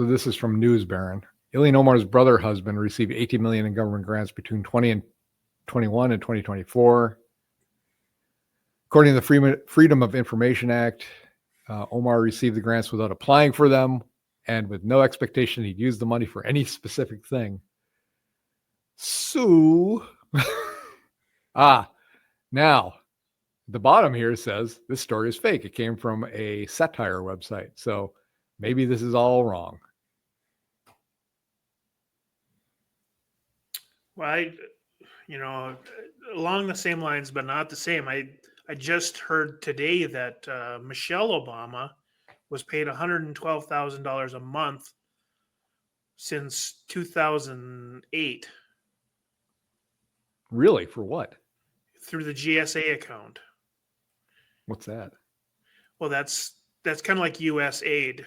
So this is from News Baron. Ilhan Omar's brother husband received $18 million in government grants between 2021 and 2024. According to the Freedom of Information Act, Omar received the grants without applying for them and with no expectation he'd use the money for any specific thing. So, now the bottom here says this story is fake. It came from a satire website. So maybe this is all wrong. Well, along the same lines, but not the same. I just heard today that Michelle Obama was paid $112,000 a month since 2008. Really? For what? Through the GSA account. What's that? Well, that's kind of like U.S. aid.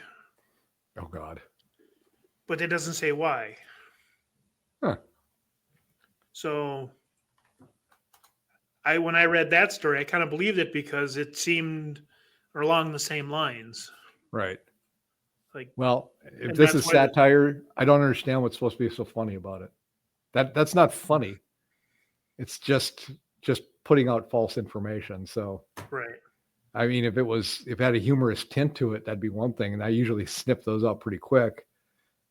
Oh, God. But it doesn't say why. Huh. So when I read that story, I kind of believed it because it seemed along the same lines. Right. Like, well, if this is satire, I don't understand what's supposed to be so funny about it. That's not funny. It's just putting out false information. So, right. I mean, if it had a humorous tint to it, that'd be one thing. And I usually snip those out pretty quick.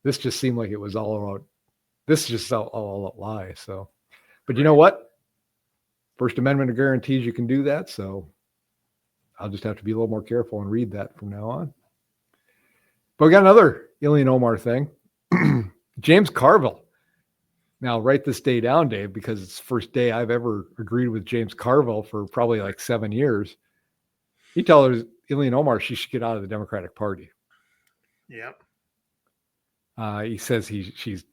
This just seemed like it was all about, this is just all a lie. So, but you know what? First Amendment guarantees you can do that. So I'll just have to be a little more careful and read that from now on. But we got another Ilhan Omar thing. James Carville. Now, write this day down, Dave, because it's the first day I've ever agreed with James Carville for probably like 7 years. He tells Ilhan Omar she should get out of the Democratic Party. Yep. He says she's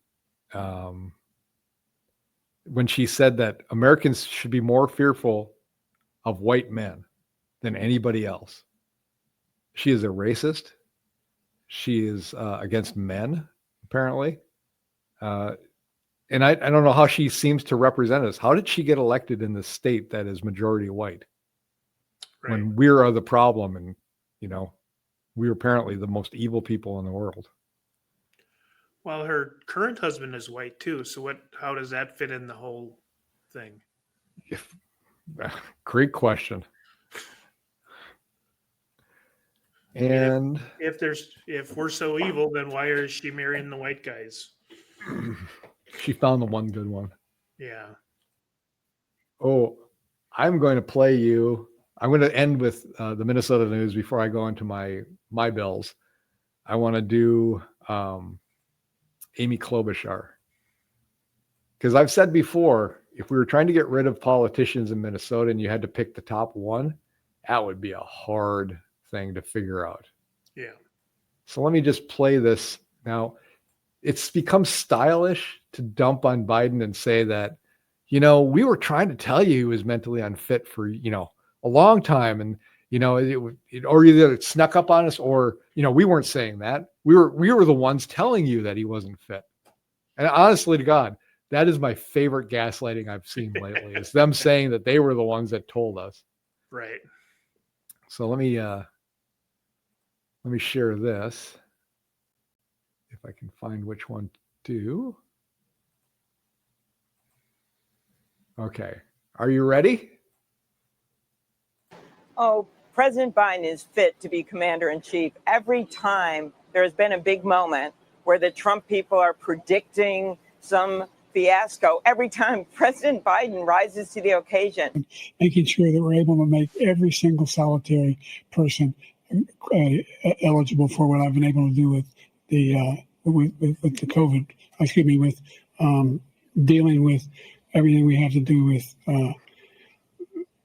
when she said that Americans should be more fearful of white men than anybody else. She is a racist. She is against men, apparently. And I don't know how she seems to represent us. How did she get elected in the state that is majority white? Right. When we are the problem and, we're apparently the most evil people in the world. Well, her current husband is white too. So how does that fit in the whole thing? Great question. And if we're so evil, then why is she marrying the white guys? She found the one good one. Yeah. Oh, I'm going to play you. I'm going to end with the Minnesota news before I go into my bills. I want to do Amy Klobuchar. Because I've said before, if we were trying to get rid of politicians in Minnesota and you had to pick the top one, that would be a hard thing to figure out. Yeah. So let me just play this. Now, it's become stylish to dump on Biden and say that, we were trying to tell you he was mentally unfit for, a long time. And, or either it snuck up on us or, we weren't saying that. We were the ones telling you that he wasn't fit. And honestly to God, that is my favorite gaslighting I've seen lately. Is them saying that they were the ones that told us. Right. So let me share this. If I can find which one to do. Okay. Are you ready? Oh, President Biden is fit to be commander-in-chief. Every time there has been a big moment where the Trump people are predicting some fiasco, every time President Biden rises to the occasion. Making sure that we're able to make every single solitary person eligible for what I've been able to do with the with the COVID, with dealing with everything we have to do with,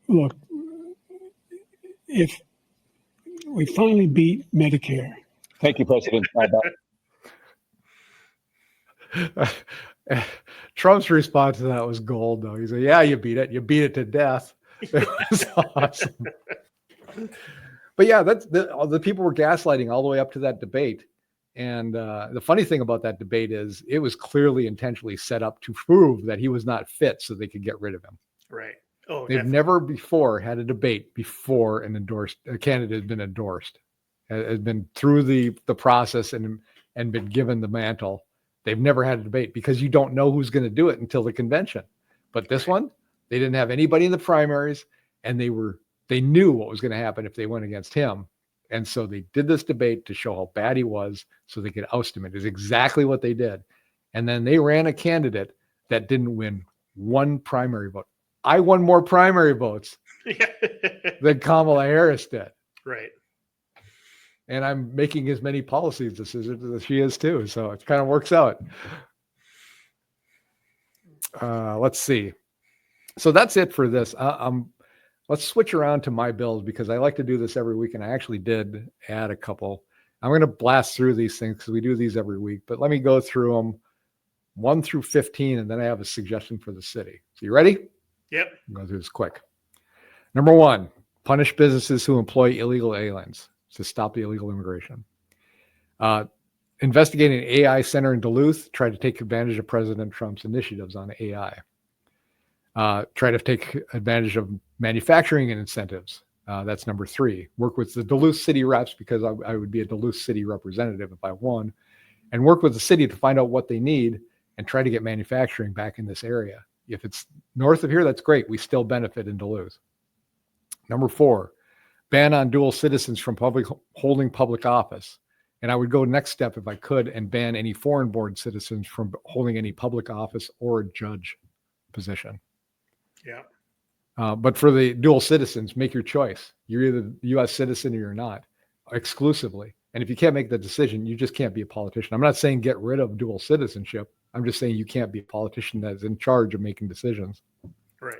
look, if we finally beat Medicare. Thank you, President. Trump's response to that was gold, though. He said, yeah, you beat it. You beat it to death. It was awesome. But yeah, that's the people were gaslighting all the way up to that debate. And the funny thing about that debate is it was clearly intentionally set up to prove that he was not fit so they could get rid of him. Right. Oh, they've never before had a debate before a candidate has been endorsed, has been through the process and and been given the mantle. They've never had a debate because you don't know who's going to do it until the convention. But this one, they didn't have anybody in the primaries, and they knew what was going to happen if they went against him. And so they did this debate to show how bad he was so they could oust him. It is exactly what they did. And then they ran a candidate that didn't win one primary vote. I won more primary votes than Kamala Harris did. Right. And I'm making as many policy decisions as she is too. So it kind of works out. Let's see. So that's it for this. Let's switch around to my bills because I like to do this every week. And I actually did add a couple. I'm going to blast through these things because we do these every week. But let me go through them 1 through 15. And then I have a suggestion for the city. So you ready? Yep. I'm going to do this quick. Number 1, punish businesses who employ illegal aliens to stop the illegal immigration. Investigating an AI center in Duluth, try to take advantage of President Trump's initiatives on AI. Try to take advantage of manufacturing and incentives. That's number 3. Work with the Duluth City reps because I would be a Duluth City representative if I won, and work with the city to find out what they need and try to get manufacturing back in this area. If it's north of here, that's great. We still benefit in Duluth. Number 4, ban on dual citizens from holding public office. And I would go next step if I could and ban any foreign born citizens from holding any public office or judge position. Yeah. But for the dual citizens, make your choice. You're either a U.S. citizen or you're not, exclusively. And if you can't make the decision, you just can't be a politician. I'm not saying get rid of dual citizenship. I'm just saying you can't be a politician that's in charge of making decisions. Right.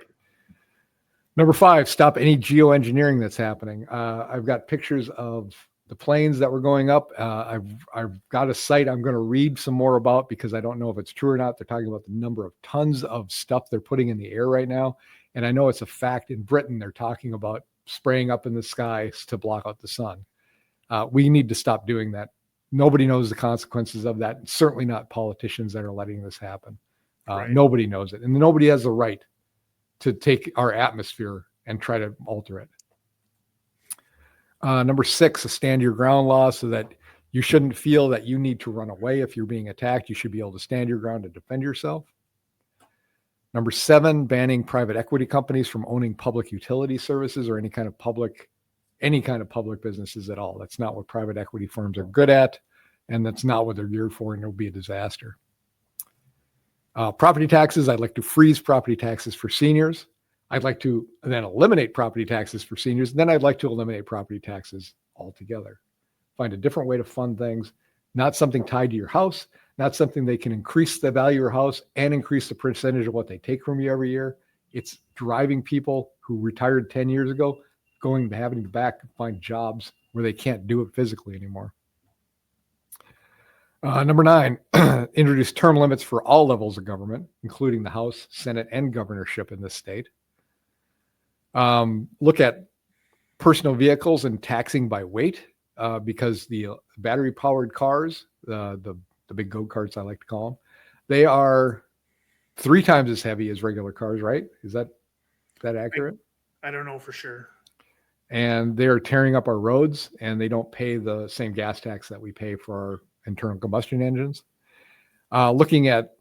Number 5, stop any geoengineering that's happening. I've got pictures of the planes that were going up. I've got a site I'm going to read some more about because I don't know if it's true or not. They're talking about the number of tons of stuff they're putting in the air right now. And I know it's a fact in Britain, they're talking about spraying up in the skies to block out the sun. We need to stop doing that. Nobody knows the consequences of that. Certainly not politicians that are letting this happen. Right. Nobody knows it. And nobody has the right to take our atmosphere and try to alter it. Number 6, a stand your ground law so that you shouldn't feel that you need to run away if you're being attacked. You should be able to stand your ground and defend yourself. Number 7, banning private equity companies from owning public utility services or any kind of public businesses at all. That's not what private equity firms are good at, and that's not what they're geared for, and it'll be a disaster. Property taxes, I'd like to freeze property taxes for seniors. I'd like to then eliminate property taxes for seniors. Then I'd like to eliminate property taxes altogether. Find a different way to fund things, not something tied to your house, not something they can increase the value of your house and increase the percentage of what they take from you every year. It's driving people who retired 10 years ago, having to back and find jobs where they can't do it physically anymore. Number 9, introduce term limits for all levels of government, including the House, Senate, and governorship in this state. Look at personal vehicles and taxing by weight, because the battery-powered cars, the big go-karts I like to call them, they are 3 times as heavy as regular cars, right? Is that accurate? I don't know for sure. And they're tearing up our roads, and they don't pay the same gas tax that we pay for our internal combustion engines. Looking at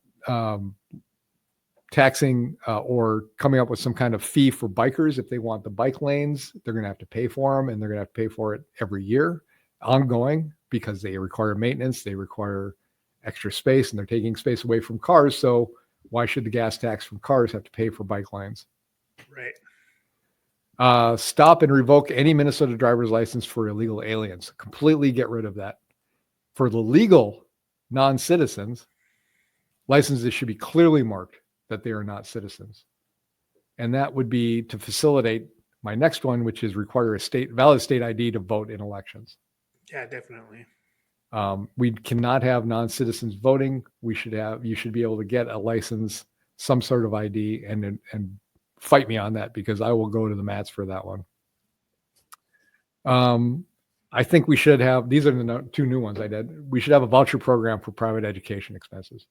taxing or coming up with some kind of fee for bikers. If they want the bike lanes, they're going to have to pay for them, and they're going to have to pay for it every year, ongoing, because they require maintenance, they require extra space, and they're taking space away from cars. So why should the gas tax from cars have to pay for bike lanes? Right. Stop and revoke any Minnesota driver's license for illegal aliens. Completely get rid of that. For the legal non-citizens, licenses should be clearly marked that they are not citizens. And that would be to facilitate my next one, which is require a valid state ID to vote in elections. Yeah, definitely. We cannot have non-citizens voting. You should be able to get a license, some sort of ID, and fight me on that, because I will go to the mats for that one. I think we should have, these are the 2 new ones I did. We should have a voucher program for private education expenses.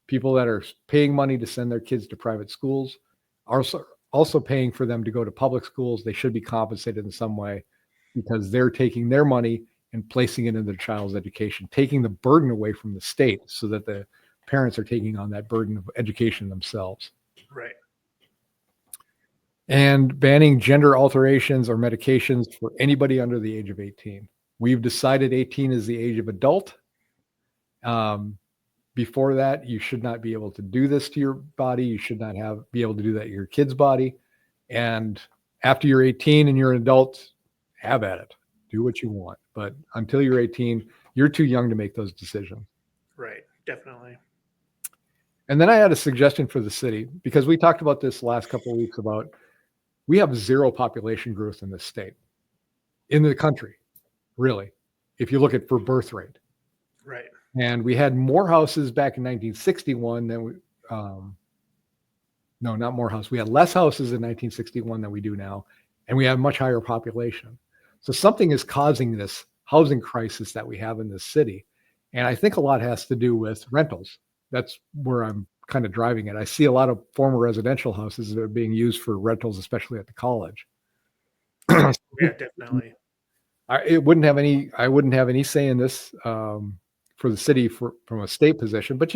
People that are paying money to send their kids to private schools are also paying for them to go to public schools. They should be compensated in some way, because they're taking their money and placing it in their child's education, taking the burden away from the state so that the parents are taking on that burden of education themselves. Right. And banning gender alterations or medications for anybody under the age of 18. We've decided 18 is the age of adult. Before that, you should not be able to do this to your body. You should not be able to do that to your kid's body. And after you're 18 and you're an adult, have at it. Do what you want. But until you're 18, you're too young to make those decisions. Right. Definitely. And then I had a suggestion for the city, because we talked about this last couple of weeks about we have zero population growth in this state, in the country, really, if you look at for birth rate. Right. And we had more houses back in 1961 than we, no, not more houses. We had less houses in 1961 than we do now. And we have much higher population. So something is causing this housing crisis that we have in this city. And I think a lot has to do with rentals. That's where I'm kind of driving it. I see a lot of former residential houses that are being used for rentals, especially at the college. Yeah, definitely. I wouldn't have any say in this for the city from a state position, but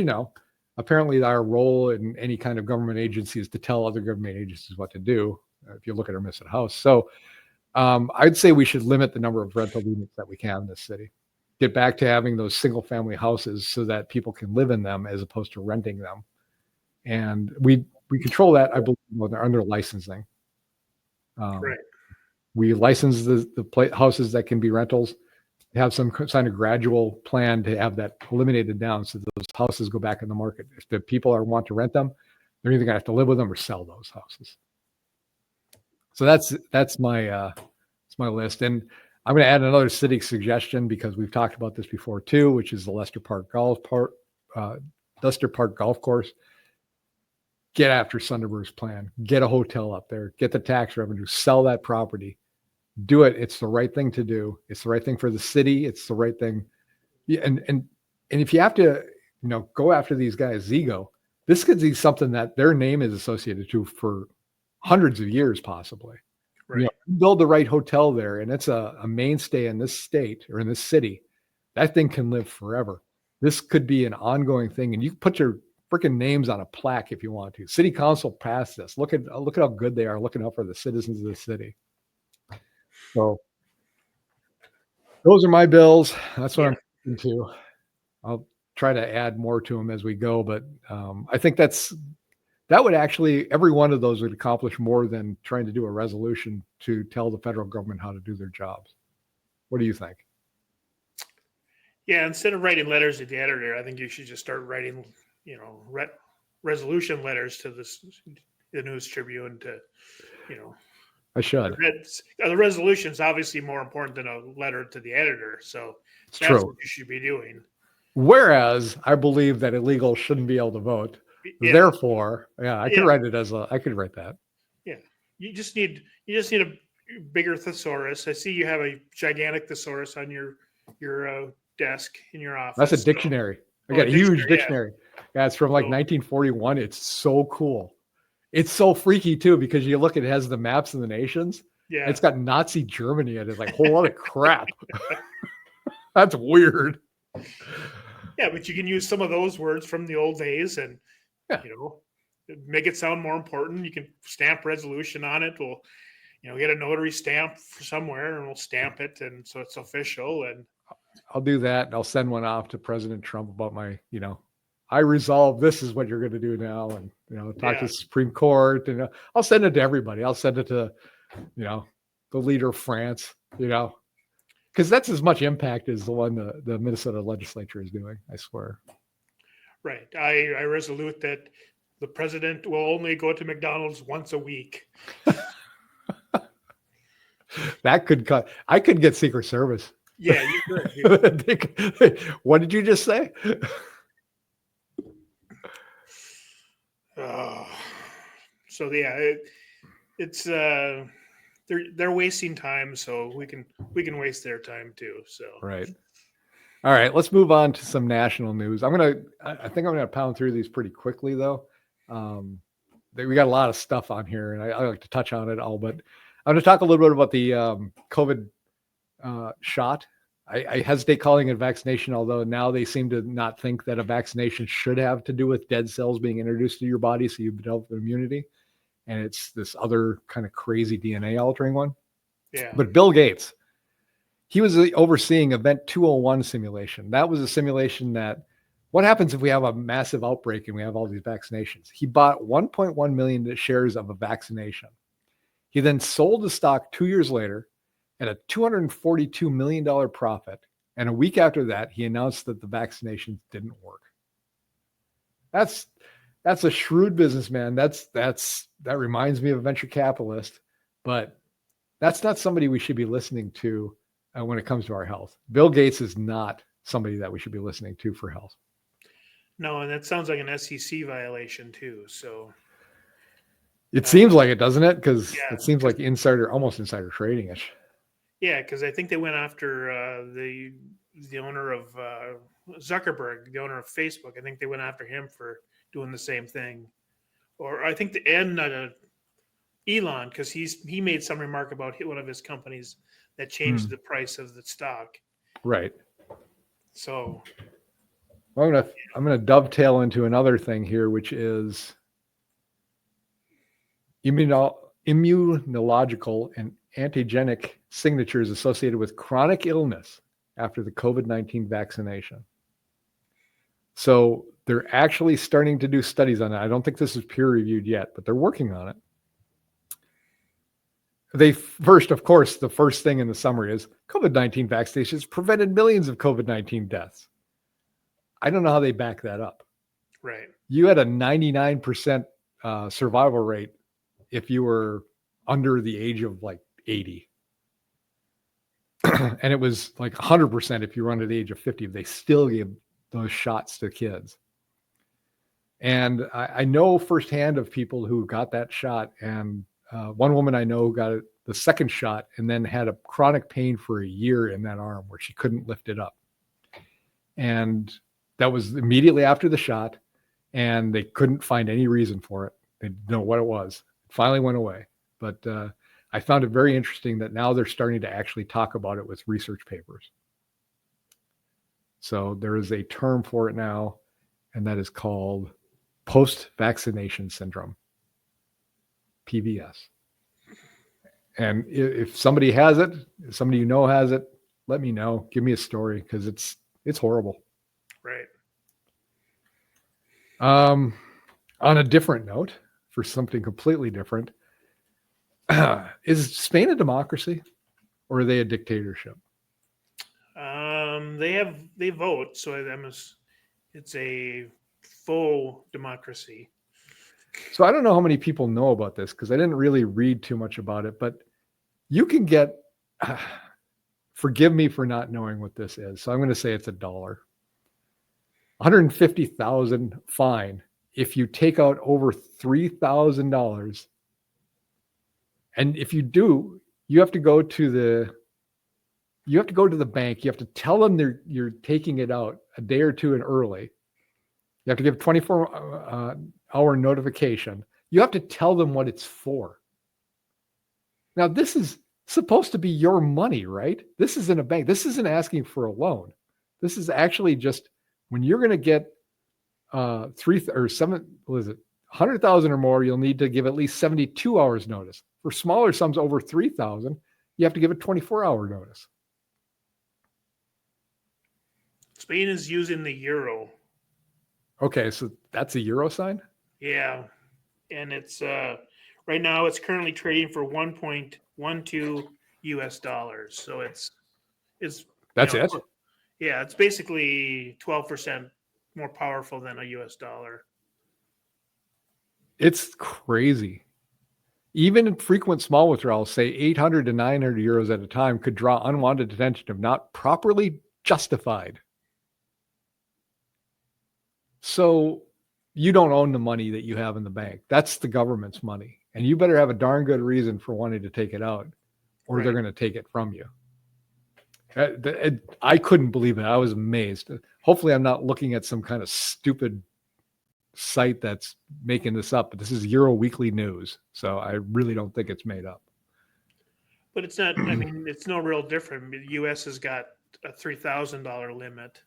apparently our role in any kind of government agency is to tell other government agencies what to do. If you look at our Miss House. So I'd say we should limit the number of rental units that we can in this city. Get back to having those single family houses so that people can live in them as opposed to renting them. And we control that, I believe, under licensing. Right. We license the houses that can be rentals, have some kind of gradual plan to have that eliminated down so those houses go back in the market. If the people want to rent them, they're either going to have to live with them or sell those houses. So that's my list. And I'm going to add another city suggestion because we've talked about this before too, which is the Leicester Park Golf Course. Get after Sunderberg's plan. Get a hotel up there. Get the tax revenue. Sell that property. Do it. It's the right thing to do. It's the right thing for the city. It's the right thing. Yeah, and if you have to, go after these guys' ego, this could be something that their name is associated to for hundreds of years, possibly. Right. Build the right hotel there, and it's a mainstay in this state or in this city. That thing can live forever. This could be an ongoing thing, and you put your freaking names on a plaque if you want to. City council passed this. Look at how good they are looking out for the citizens of the city. So those are my bills. That's what I'm into. I'll try to add more to them as we go, but I think that would actually, every one of those would accomplish more than trying to do a resolution to tell the federal government how to do their jobs. What do you think? Yeah, instead of writing letters to the editor, I think you should just start writing, resolution letters to the News Tribune to, I should. The resolution is obviously more important than a letter to the editor. So that's true. What you should be doing. Whereas I believe that illegals shouldn't be able to vote. Yeah. Therefore, I could write it I could write that. Yeah. You just need a bigger thesaurus. I see you have a gigantic thesaurus on your desk in your office. That's a dictionary. I got a huge dictionary. Yeah, it's from like 1941. It's so cool. It's so freaky too, because you look, it has the maps of the nations. Yeah. It's got Nazi Germany in it. It's like a whole lot of crap. That's weird. Yeah, but you can use some of those words from the old days and make it sound more important. You can stamp resolution on it. We'll, get a notary stamp somewhere and we'll stamp it. And so it's official. And I'll do that. And I'll send one off to President Trump about my, I resolve this is what you're going to do now. And, talk to the Supreme Court, and I'll send it to everybody. I'll send it to, the leader of France, because that's as much impact as the one the Minnesota legislature is doing, I swear. Right. I resolute that the president will only go to McDonald's once a week. That could cut. I could get Secret Service. Yeah, you could. What did you just say? So yeah, it's they're wasting time, so we can waste their time too. So right. All right, let's move on to some national news. I think I'm gonna pound through these pretty quickly though. We got a lot of stuff on here, and I like to touch on it all, but I'm going to talk a little bit about the COVID shot. I hesitate calling it vaccination, although now they seem to not think that a vaccination should have to do with dead cells being introduced to your body so you develop immunity. And it's this other kind of crazy DNA altering one. Yeah. But Bill Gates, he was overseeing Event 201 simulation. That was a simulation that what happens if we have a massive outbreak and we have all these vaccinations? He bought 1.1 million shares of a vaccination. He then sold the stock 2 years later at a $242 million profit. And a week after that, he announced that the vaccinations didn't work. That's a shrewd businessman. That reminds me of a venture capitalist, but that's not somebody we should be listening to when it comes to our health. Bill Gates is not somebody that we should be listening to for health. No, and that sounds like an SEC violation too. So it seems like it, doesn't it? Because yeah, it seems like almost insider trading-ish. Yeah, because I think they went after the owner of Zuckerberg, the owner of Facebook. I think they went after him for doing the same thing, or I think Elon, because he made some remark about one of his companies that changed the price of the stock. Right. So I'm gonna dovetail into another thing here, which is immunological and antigenic signatures associated with chronic illness after the COVID-19 vaccination. So they're actually starting to do studies on it. I don't think this is peer reviewed yet, but they're working on it. The first thing in the summary is COVID-19 vaccinations prevented millions of COVID-19 deaths. I don't know how they back that up. Right. You had a 99% survival rate if you were under the age of like 80. And it was like 100% if you were under the age of 50. They still gave those shots to kids. And I know firsthand of people who got that shot. And one woman I know got the second shot and then had a chronic pain for a year in that arm where she couldn't lift it up. And that was immediately after the shot. And they couldn't find any reason for it. They didn't know what it was. It finally went away. But I found it very interesting that now they're starting to actually talk about it with research papers. So there is a term for it now, and that is called post-vaccination syndrome, PVS. And if somebody has it, if somebody you know has it, let me know. Give me a story because it's horrible. Right. On a different note, for something completely different, is Spain a democracy or are they a dictatorship? They vote, so it's a faux democracy. So I don't know how many people know about this because I didn't really read too much about it, but you can get, forgive me for not knowing what this is. So I'm going to say it's $1. $150,000 fine if you take out over $3,000. And if you do, you have to go to the bank. You have to tell them you're taking it out a day or two early. You have to give 24-hour notification. You have to tell them what it's for. Now, this is supposed to be your money, right? This isn't a bank. This isn't asking for a loan. This is actually just when you're going to get 100,000 or more, you'll need to give at least 72 hours notice. For smaller sums over 3,000, you have to give a 24-hour notice. Spain is using the euro. Okay, so that's a euro sign? Yeah. And it's right now it's currently trading for 1.12 US dollars. So it's That's it? Yeah, it's basically 12% more powerful than a US dollar. It's crazy. Even frequent small withdrawals, say 800 to 900 euros at a time, could draw unwanted attention if not properly justified. So you don't own the money that you have in the bank. That's the government's money. And you better have a darn good reason for wanting to take it out, or Right. they're going to take it from you. I couldn't believe it. I was amazed. Hopefully I'm not looking at some kind of stupid site that's making this up, but this is Euro Weekly News. So I really don't think it's made up. But it's not, I mean, it's no real different. The US has got a $3,000 limit.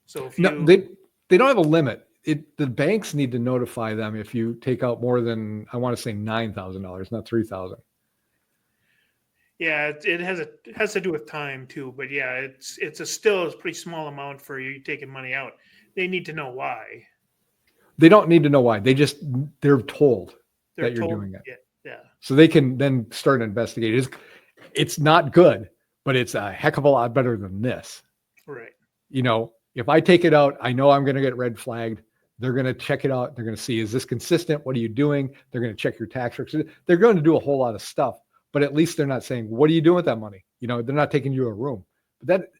So if No, they don't have a limit. The banks need to notify them if you take out more than, I want to say $9,000, not 3,000. yeah, it has to do with time too. But yeah, it's still a pretty small amount for you taking money out. They need to know why. They don't need to know why. They're told They're that you're told, doing it. Yeah. So they can then start investigating. It's not good, but it's a heck of a lot better than this. Right. You know, if I take it out, I know I'm going to get red flagged. They're going to check it out. They're going to see, is this consistent? What are you doing? They're going to check your tax records. They're going to do a whole lot of stuff, but at least they're not saying, what are you doing with that money? You know, they're not taking you to a room. But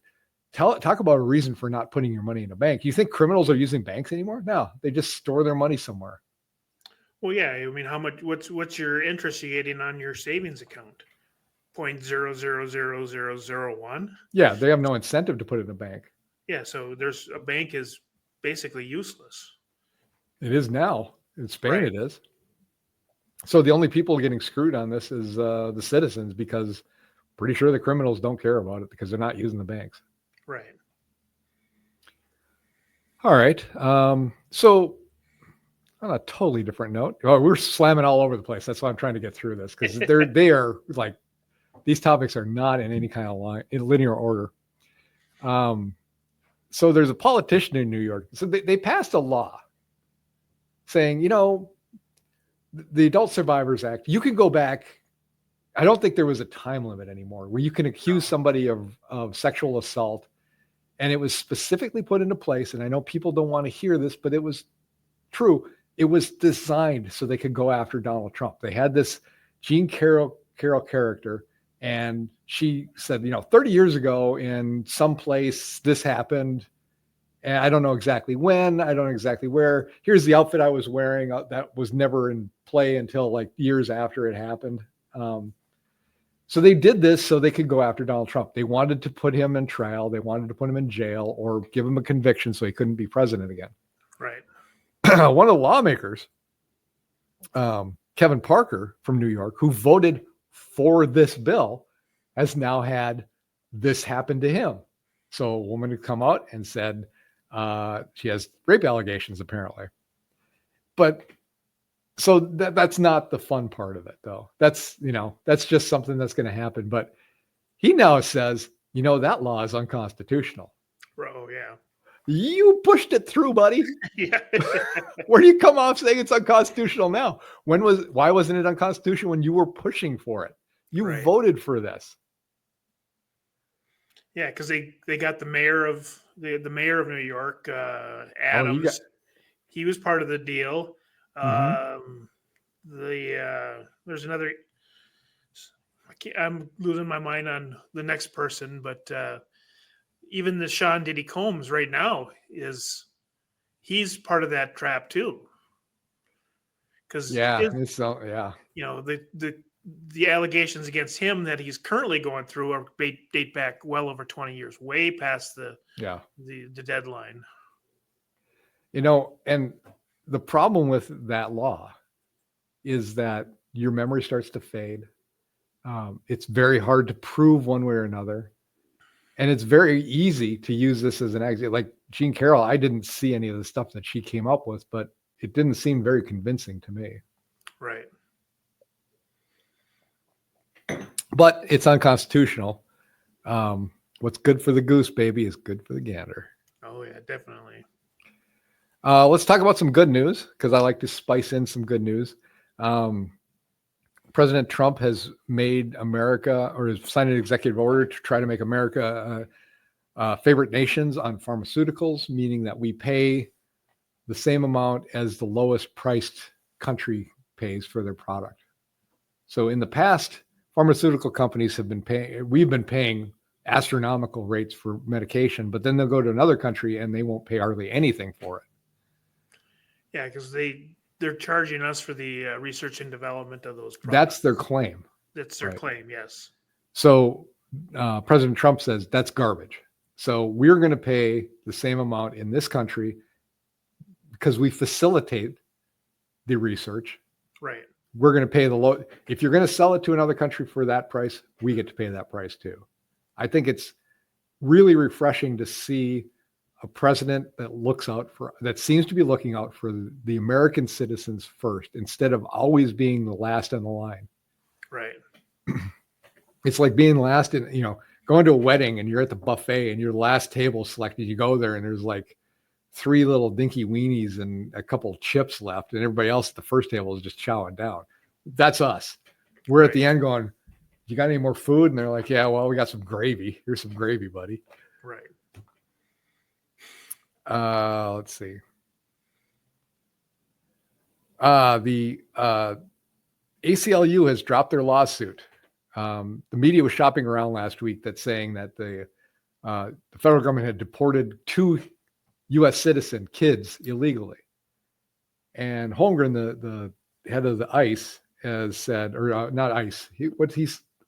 talk about a reason for not putting your money in a bank. You think criminals are using banks anymore? No, they just store their money somewhere. Well, yeah. I mean, how much? What's your interest you're getting on your savings account? 0.000001. Yeah, they have no incentive to put it in a bank. Yeah. So a bank is basically useless. It is now. In Spain, Right. It is. So the only people getting screwed on this is the citizens, because pretty sure the criminals don't care about it because they're not using the banks. Right. All right. So on a totally different note, we're slamming all over the place. That's why I'm trying to get through this, because they are like, these topics are not in any kind of in linear order. So there's a politician in New York. So they passed a law saying, you know, the Adult Survivors Act, you can go back. I don't think there was a time limit anymore where you can accuse somebody of sexual assault. And it was specifically put into place. And I know people don't want to hear this, but it was true. It was designed so they could go after Donald Trump. They had this Jean Carroll character, and she said, you know, 30 years ago in some place this happened, and I don't know exactly when, I don't know exactly where. Here's the outfit I was wearing that was never in play until like years after it happened. So they did this so they could go after Donald Trump. They wanted to put him in trial. They wanted to put him in jail or give him a conviction so he couldn't be president again. Right. One of the lawmakers, Kevin Parker from New York, who voted for this bill, has now had this happen to him. So a woman had come out and said she has rape allegations, apparently. But so that's not the fun part of it, though. That's just something that's going to happen. But he now says, you know, that law is unconstitutional. Oh, yeah. You pushed it through, buddy. Yeah. Where do you come off saying it's unconstitutional now? Why wasn't it unconstitutional when you were pushing for it? You Right. voted for this. Yeah, because they got the mayor of the mayor of New York, Adams. He was part of the deal. There's another. I'm losing my mind on the next person, but even the Shawn Diddy Combs right now he's part of that trap too. Because you know, the allegations against him that he's currently going through date back well over 20 years, way past the deadline. You know, and the problem with that law is that your memory starts to fade. It's very hard to prove one way or another. And it's very easy to use this as an exit. Like Jean Carroll, I didn't see any of the stuff that she came up with, but it didn't seem very convincing to me. Right. But it's unconstitutional. What's good for the goose, baby, is good for the gander. Oh, yeah, definitely. Let's talk about some good news, because I like to spice in some good news. President Trump has made America, or has signed an executive order to try to make America favorite nations on pharmaceuticals, meaning that we pay the same amount as the lowest priced country pays for their product. So in the past, pharmaceutical companies we've been paying astronomical rates for medication, but then they'll go to another country and they won't pay hardly anything for it. Yeah, because they're charging us for the research and development of those products. That's their claim. That's their claim, yes. So President Trump says that's garbage. So we're going to pay the same amount in this country because we facilitate the research. Right. We're going to pay the low. If you're going to sell it to another country for that price, we get to pay that price too. I think it's really refreshing to see a president that seems to be looking out for the American citizens first, instead of always being the last in the line. Right. It's like being last in, going to a wedding and you're at the buffet and your last table selected. You go there and there's like 3 little dinky weenies and a couple of chips left, and everybody else at the first table is just chowing down. That's us. We're at the end going, "You got any more food?" And they're like, "Yeah, well, we got some gravy. Here's some gravy, buddy." Right. Let's see. The ACLU has dropped their lawsuit. The media was shopping around last week that's saying that the federal government had deported 2 U.S. citizen kids illegally. And Holmgren, the head of the ICE, has said, or not ICE.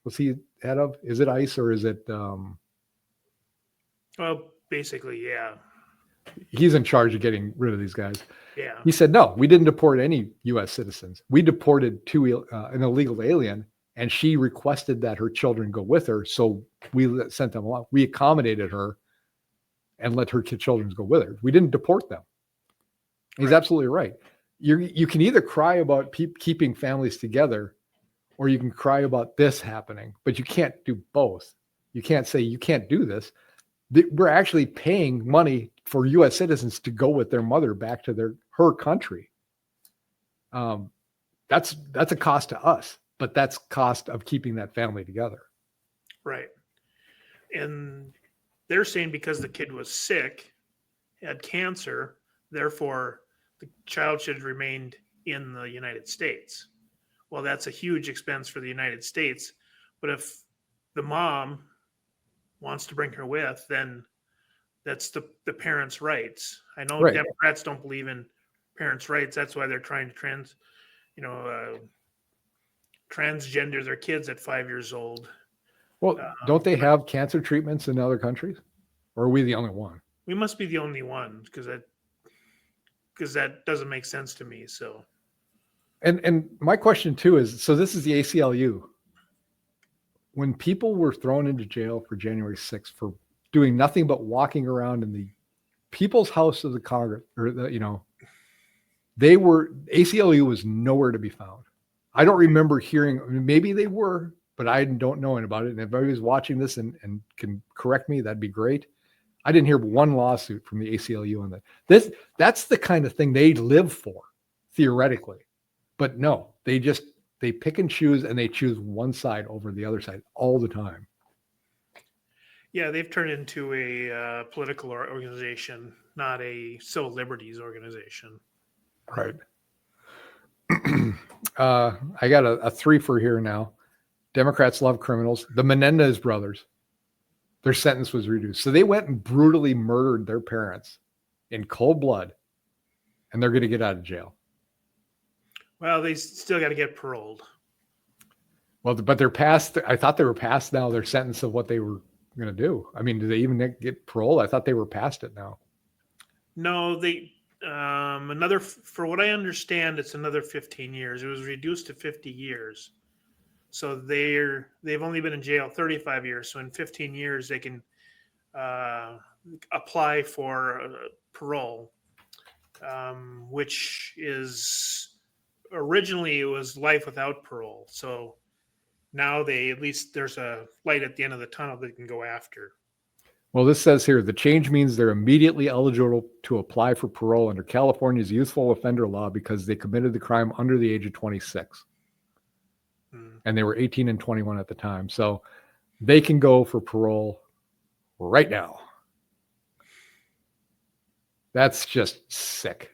Was he head of? Is it ICE or is it? Well, basically, yeah. He's in charge of getting rid of these guys. Yeah. He said, no, we didn't deport any U.S. citizens. We deported an illegal alien, and she requested that her children go with her. So we sent them along. We accommodated her and let her children go with her. We didn't deport them. He's absolutely right. You can either cry about keeping families together, or you can cry about this happening, but you can't do both. You can't say you can't do this. We're actually paying money for U.S. citizens to go with their mother back to her country. That's a cost to us, but that's cost of keeping that family together. Right. And they're saying because the kid was sick, had cancer, therefore the child should have remained in the United States. Well, that's a huge expense for the United States. But if the mom wants to bring her with, then that's the parents' rights. I know Democrats don't believe in parents' rights. That's why they're trying to transgender their kids at 5 years old. Well, don't they have cancer treatments in other countries? Or are we the only one? We must be the only one, because that doesn't make sense to me. So, and my question too is, so this is the ACLU. When people were thrown into jail for January 6th for doing nothing but walking around in the people's house of the Congress, ACLU was nowhere to be found. I don't remember hearing, maybe they were, but I don't know about it. And if anybody's watching this and can correct me, that'd be great. I didn't hear one lawsuit from the ACLU on that. That's the kind of thing they live for, theoretically. But no, they pick and choose, and they choose one side over the other side all the time. Yeah, they've turned into a political organization, not a civil liberties organization. Right. I got a 3 for here now. Democrats love criminals. The Menendez brothers, their sentence was reduced. So they went and brutally murdered their parents in cold blood, and they're going to get out of jail. Well, they still got to get paroled. Well, but they're past. I thought they were past now their sentence of what they were going to do. I mean, do they even get paroled? I thought they were past it now. No, they for what I understand, it's another 15 years. It was reduced to 50 years. So they've only been in jail 35 years. So in 15 years, they can apply for parole, which is originally it was life without parole. So now at least there's a light at the end of the tunnel they can go after. Well, this says here, the change means they're immediately eligible to apply for parole under California's youthful offender law because they committed the crime under the age of 26. And they were 18 and 21 at the time. So they can go for parole right now. That's just sick.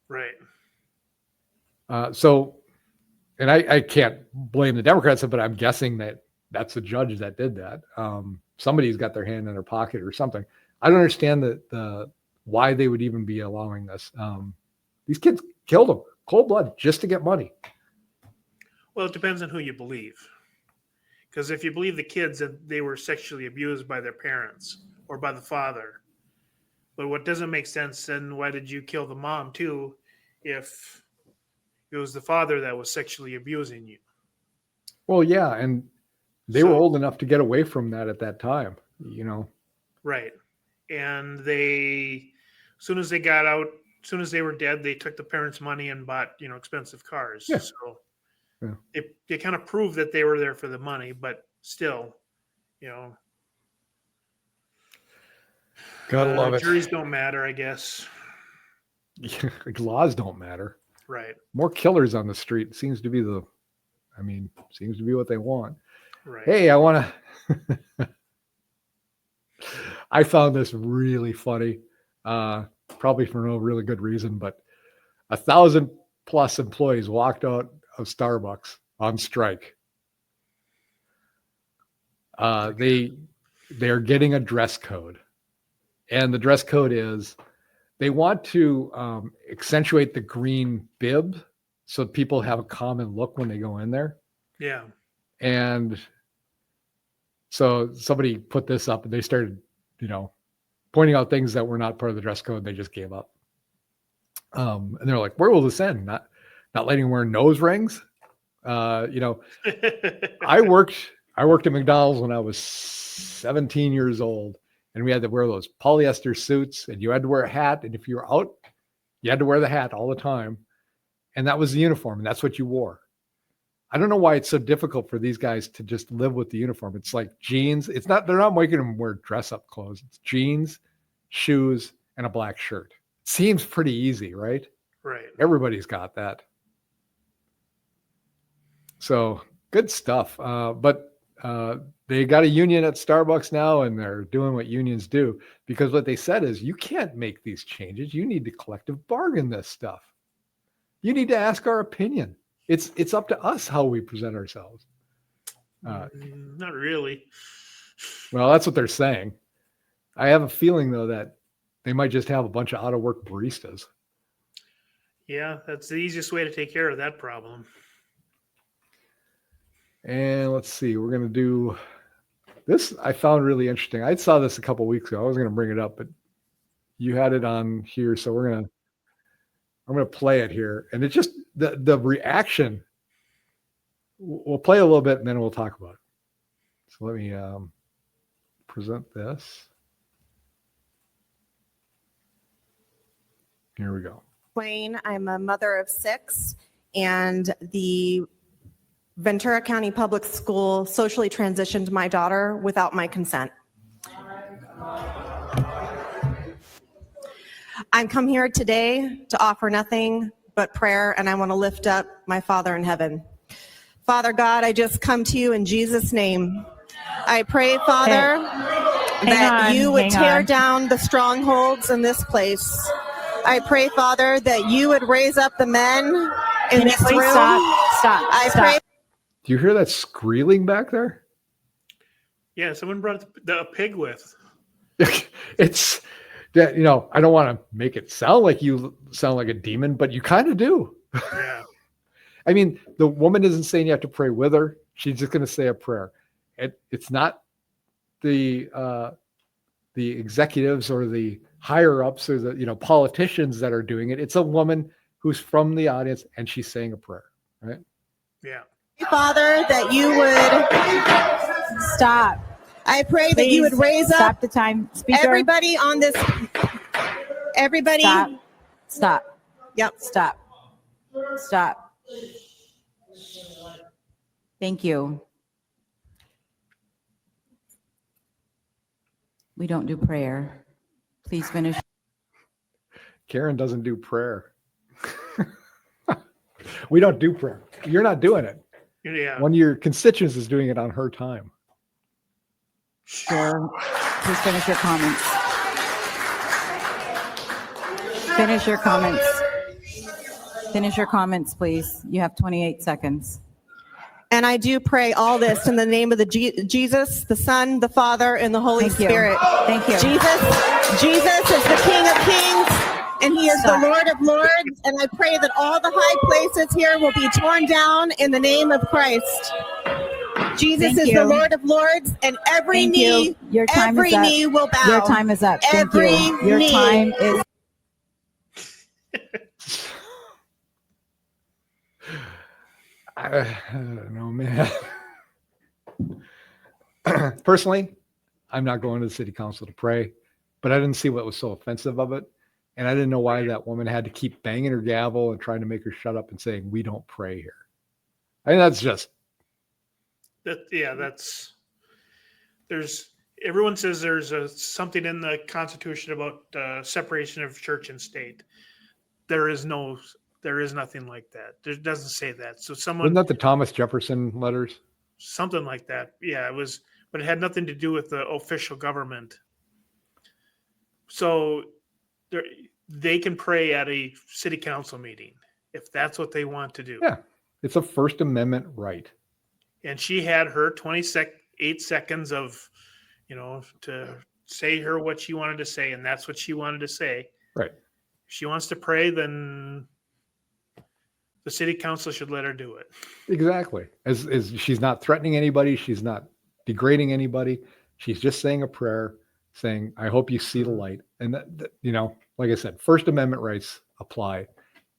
Right. And I can't blame the Democrats, but I'm guessing that's the judge that did that. Somebody's got their hand in their pocket or something. I don't understand why they would even be allowing this. These kids killed them, cold blood, just to get money. Well, it depends on who you believe. Because if you believe the kids that they were sexually abused by their parents or by the father, but what doesn't make sense, then why did you kill the mom too if it was the father that was sexually abusing you? Well, yeah, and they were old enough to get away from that at that time. you know. Right. And they, as soon as they got out, as soon as they were dead, they took the parents' money and bought, expensive cars. Yeah. So Yeah. they kind of proved that they were there for the money, but still, Gotta love it. juries don't matter, I guess. Laws don't matter. Right. More killers on the street seems to be what they want. Right. Hey, I want to. I found this really funny, probably for no really good reason, but 1,000+ employees walked out of Starbucks on strike. They're getting a dress code, and the dress code is they want to accentuate the green bib so people have a common look when they go in there. Yeah. And so somebody put this up and they started, pointing out things that were not part of the dress code. They just gave up. And they're like, where will this end? Not letting them wear nose rings. I worked at McDonald's when I was 17 years old, and we had to wear those polyester suits, and you had to wear a hat. And if you were out, you had to wear the hat all the time. And that was the uniform, and that's what you wore. I don't know why it's so difficult for these guys to just live with the uniform. It's like jeans. They're not making them wear dress up clothes. It's jeans, shoes, and a black shirt. It seems pretty easy, right? Right. Everybody's got that. So good stuff. But they got a union at Starbucks now, and they're doing what unions do, because what they said is you can't make these changes. You need to collective bargain this stuff. You need to ask our opinion. It's up to us how we present ourselves. Not really. Well, that's what they're saying. I have a feeling, though, that they might just have a bunch of out-of-work baristas. Yeah, that's the easiest way to take care of that problem. And let's see, we're going to do this. I found really interesting. I saw this a couple weeks ago. I was going to bring it up, but you had it on here, so I'm going to play it here. And it's just the reaction. We'll play a little bit and then we'll talk about it. So let me present this. Here we go. Wayne, I'm a mother of 6, and the Ventura County Public School socially transitioned my daughter without my consent. I'm come here today to offer nothing but prayer, and I want to lift up my Father in heaven. Father God, I just come to you in Jesus' name. I pray, Father, that you would tear down the strongholds in this place. I pray, Father, that you would raise up the men in this room. Stop. Pray. Do you hear that squealing back there? Yeah, someone brought a pig with. It's that, I don't want to make it sound like you sound like a demon, but you kind of do. Yeah. I mean, the woman isn't saying you have to pray with her. She's just going to say a prayer. It's not the executives or the higher ups or the politicians that are doing it. It's a woman who's from the audience, and she's saying a prayer, right? Yeah. Father, that you would Stop. I pray Please, that you would raise stop up the time. Speaker. everybody on this. Everybody. Stop. Yep. Stop. Thank you. We don't do prayer. Please finish. Karen doesn't do prayer. We don't do prayer. You're not doing it. Yeah. One of your constituents is doing it on her time. Sure. Please finish your comments. Finish your comments. Finish your comments, please. You have 28 seconds. And I do pray all this in the name of the Jesus, the Son, the Father, and the Holy Thank you. Spirit. Thank you. Jesus is the King of Kings, and he is the Lord of Lords. And I pray that all the high places here will be torn down in the name of Christ. Jesus Thank is you. the Lord of Lords, and every Thank knee, you. Your time every is up. knee will bow. Your time is up. Thank Every you. Your knee. time is I don't know, man. Personally, I'm not going to the city council to pray, but I didn't see what was so offensive of it. And I didn't know why that woman had to keep banging her gavel and trying to make her shut up and saying, we don't pray here. I mean, that's just. Everyone says there's something in the Constitution about separation of church and state. There is nothing like that. It doesn't say that. So Wasn't that the Thomas Jefferson letters? Something like that. Yeah, it was, but it had nothing to do with the official government. So they can pray at a city council meeting if that's what they want to do. Yeah, it's a First Amendment right. And she had her 8 seconds of, to say her what she wanted to say, and that's what she wanted to say. Right. If she wants to pray, then the city council should let her do it. Exactly. As she's not threatening anybody, she's not degrading anybody. She's just saying a prayer, saying, "I hope you see the light." And that like I said, First Amendment rights apply.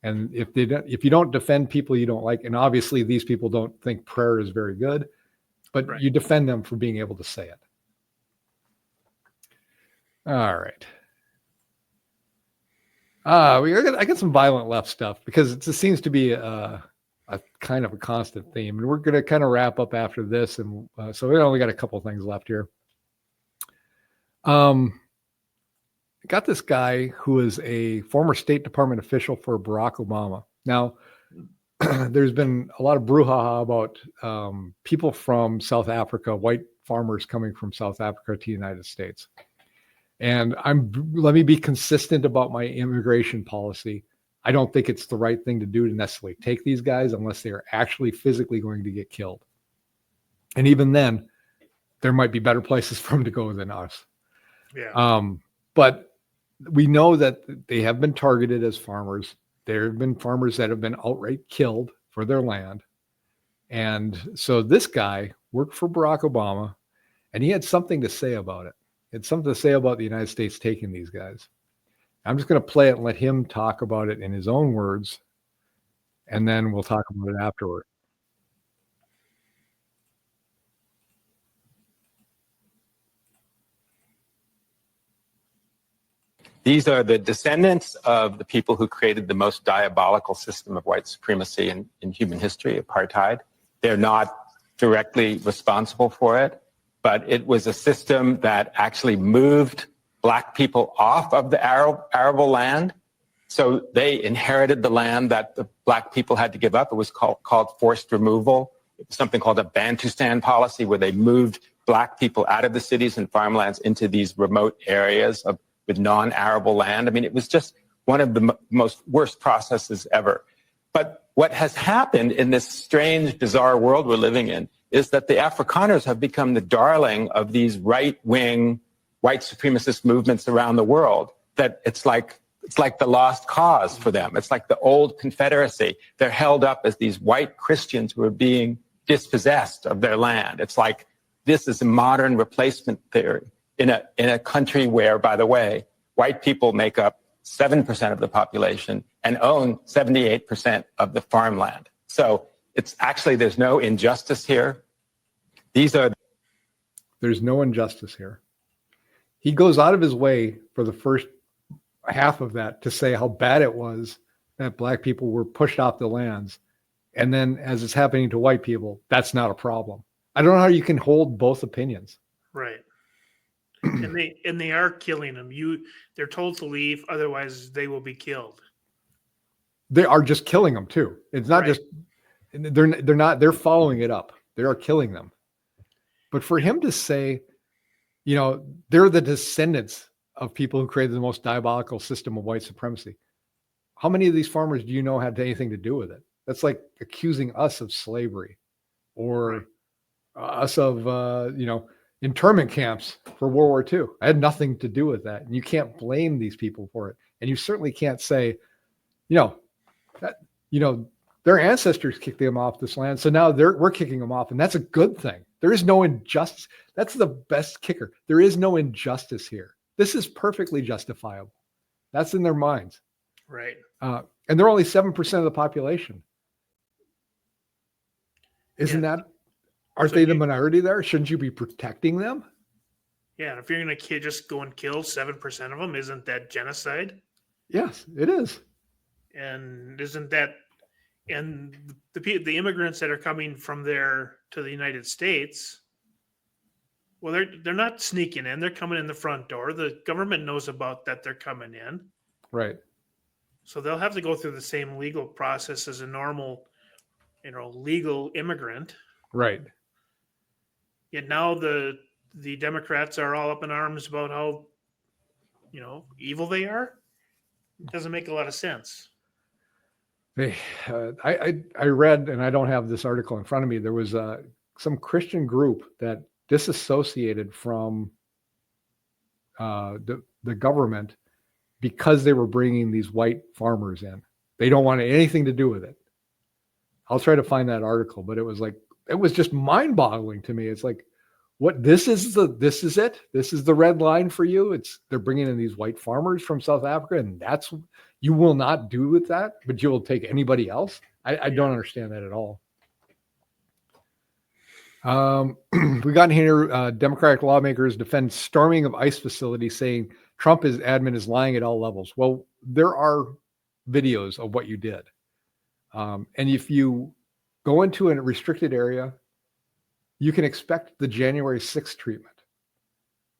And if you don't defend people you don't like, and obviously these people don't think prayer is very good, but Right. you defend them for being able to say it. All right. I got some violent left stuff because it seems to be a kind of a constant theme, and we're going to kind of wrap up after this, and so we only got a couple of things left here. I got this guy who is a former State Department official for Barack Obama. Now, there's been a lot of brouhaha about people from South Africa, white farmers coming from South Africa to the United States. And let me be consistent about my immigration policy. I don't think it's the right thing to do to necessarily take these guys unless they are actually physically going to get killed. And even then, there might be better places for them to go than us. Yeah. But we know that they have been targeted as farmers. There have been farmers that have been outright killed for their land. And so this guy worked for Barack Obama, and he had something to say about it. He had something to say about the United States taking these guys. I'm just going to play it and let him talk about it in his own words, and then we'll talk about it afterward. These are the descendants of the people who created the most diabolical system of white supremacy in human history, apartheid. They're not directly responsible for it, but it was a system that actually moved Black people off of the arable land. So they inherited the land that the Black people had to give up. It was called forced removal. It was something called a Bantustan policy, where they moved Black people out of the cities and farmlands into these remote areas with non-arable land. I mean, it was just one of the most worst processes ever. But what has happened in this strange, bizarre world we're living in is that the Afrikaners have become the darling of these right-wing white supremacist movements around the world, that it's like the lost cause for them. It's like the old Confederacy. They're held up as these white Christians who are being dispossessed of their land. It's like this is a modern replacement theory in a country where, by the way, white people make up 7% of the population and own 78% of the farmland. So it's actually, there's no injustice here. There's no injustice here. He goes out of his way for the first half of that to say how bad it was that Black people were pushed off the lands. And then as it's happening to white people, that's not a problem. I don't know how you can hold both opinions. Right. And they are killing them. They're told to leave, otherwise they will be killed. They are just killing them too. It's not Right. just they're following it up. They are killing them. But for him to say, they're the descendants of people who created the most diabolical system of white supremacy. How many of these farmers do you know had anything to do with it? That's like accusing us of slavery or us of, internment camps for World War II. I had nothing to do with that. And you can't blame these people for it. And you certainly can't say, their ancestors kicked them off this land. So now we're kicking them off. And that's a good thing. There is no injustice. That's the best kicker. There is no injustice here. This is perfectly justifiable. That's in their minds. Right. And they're only 7% of the population. Aren't they the minority there? Shouldn't you be protecting them? Yeah, and if you're going to just go and kill 7% of them, isn't that genocide? Yes, it is. And isn't that, and the immigrants that are coming from there to the United States, well, they're not sneaking in. They're coming in the front door. The government knows about that. They're coming in. Right. So they'll have to go through the same legal process as a normal, legal immigrant. Right. Yet now the Democrats are all up in arms about how, evil they are. It doesn't make a lot of sense. I read, and I don't have this article in front of me. There was some Christian group that disassociated from the government because they were bringing these white farmers in. They don't want anything to do with it. I'll try to find that article, but it was just mind-boggling to me. It's like, what? This is it. This is the red line for you. They're bringing in these white farmers from South Africa, and you will not do with that, but you will take anybody else. I don't understand that at all. We got in here, Democratic lawmakers defend storming of ICE facilities, saying Trump admin is lying at all levels. Well, there are videos of what you did. And if you go into a restricted area, you can expect the January 6th treatment.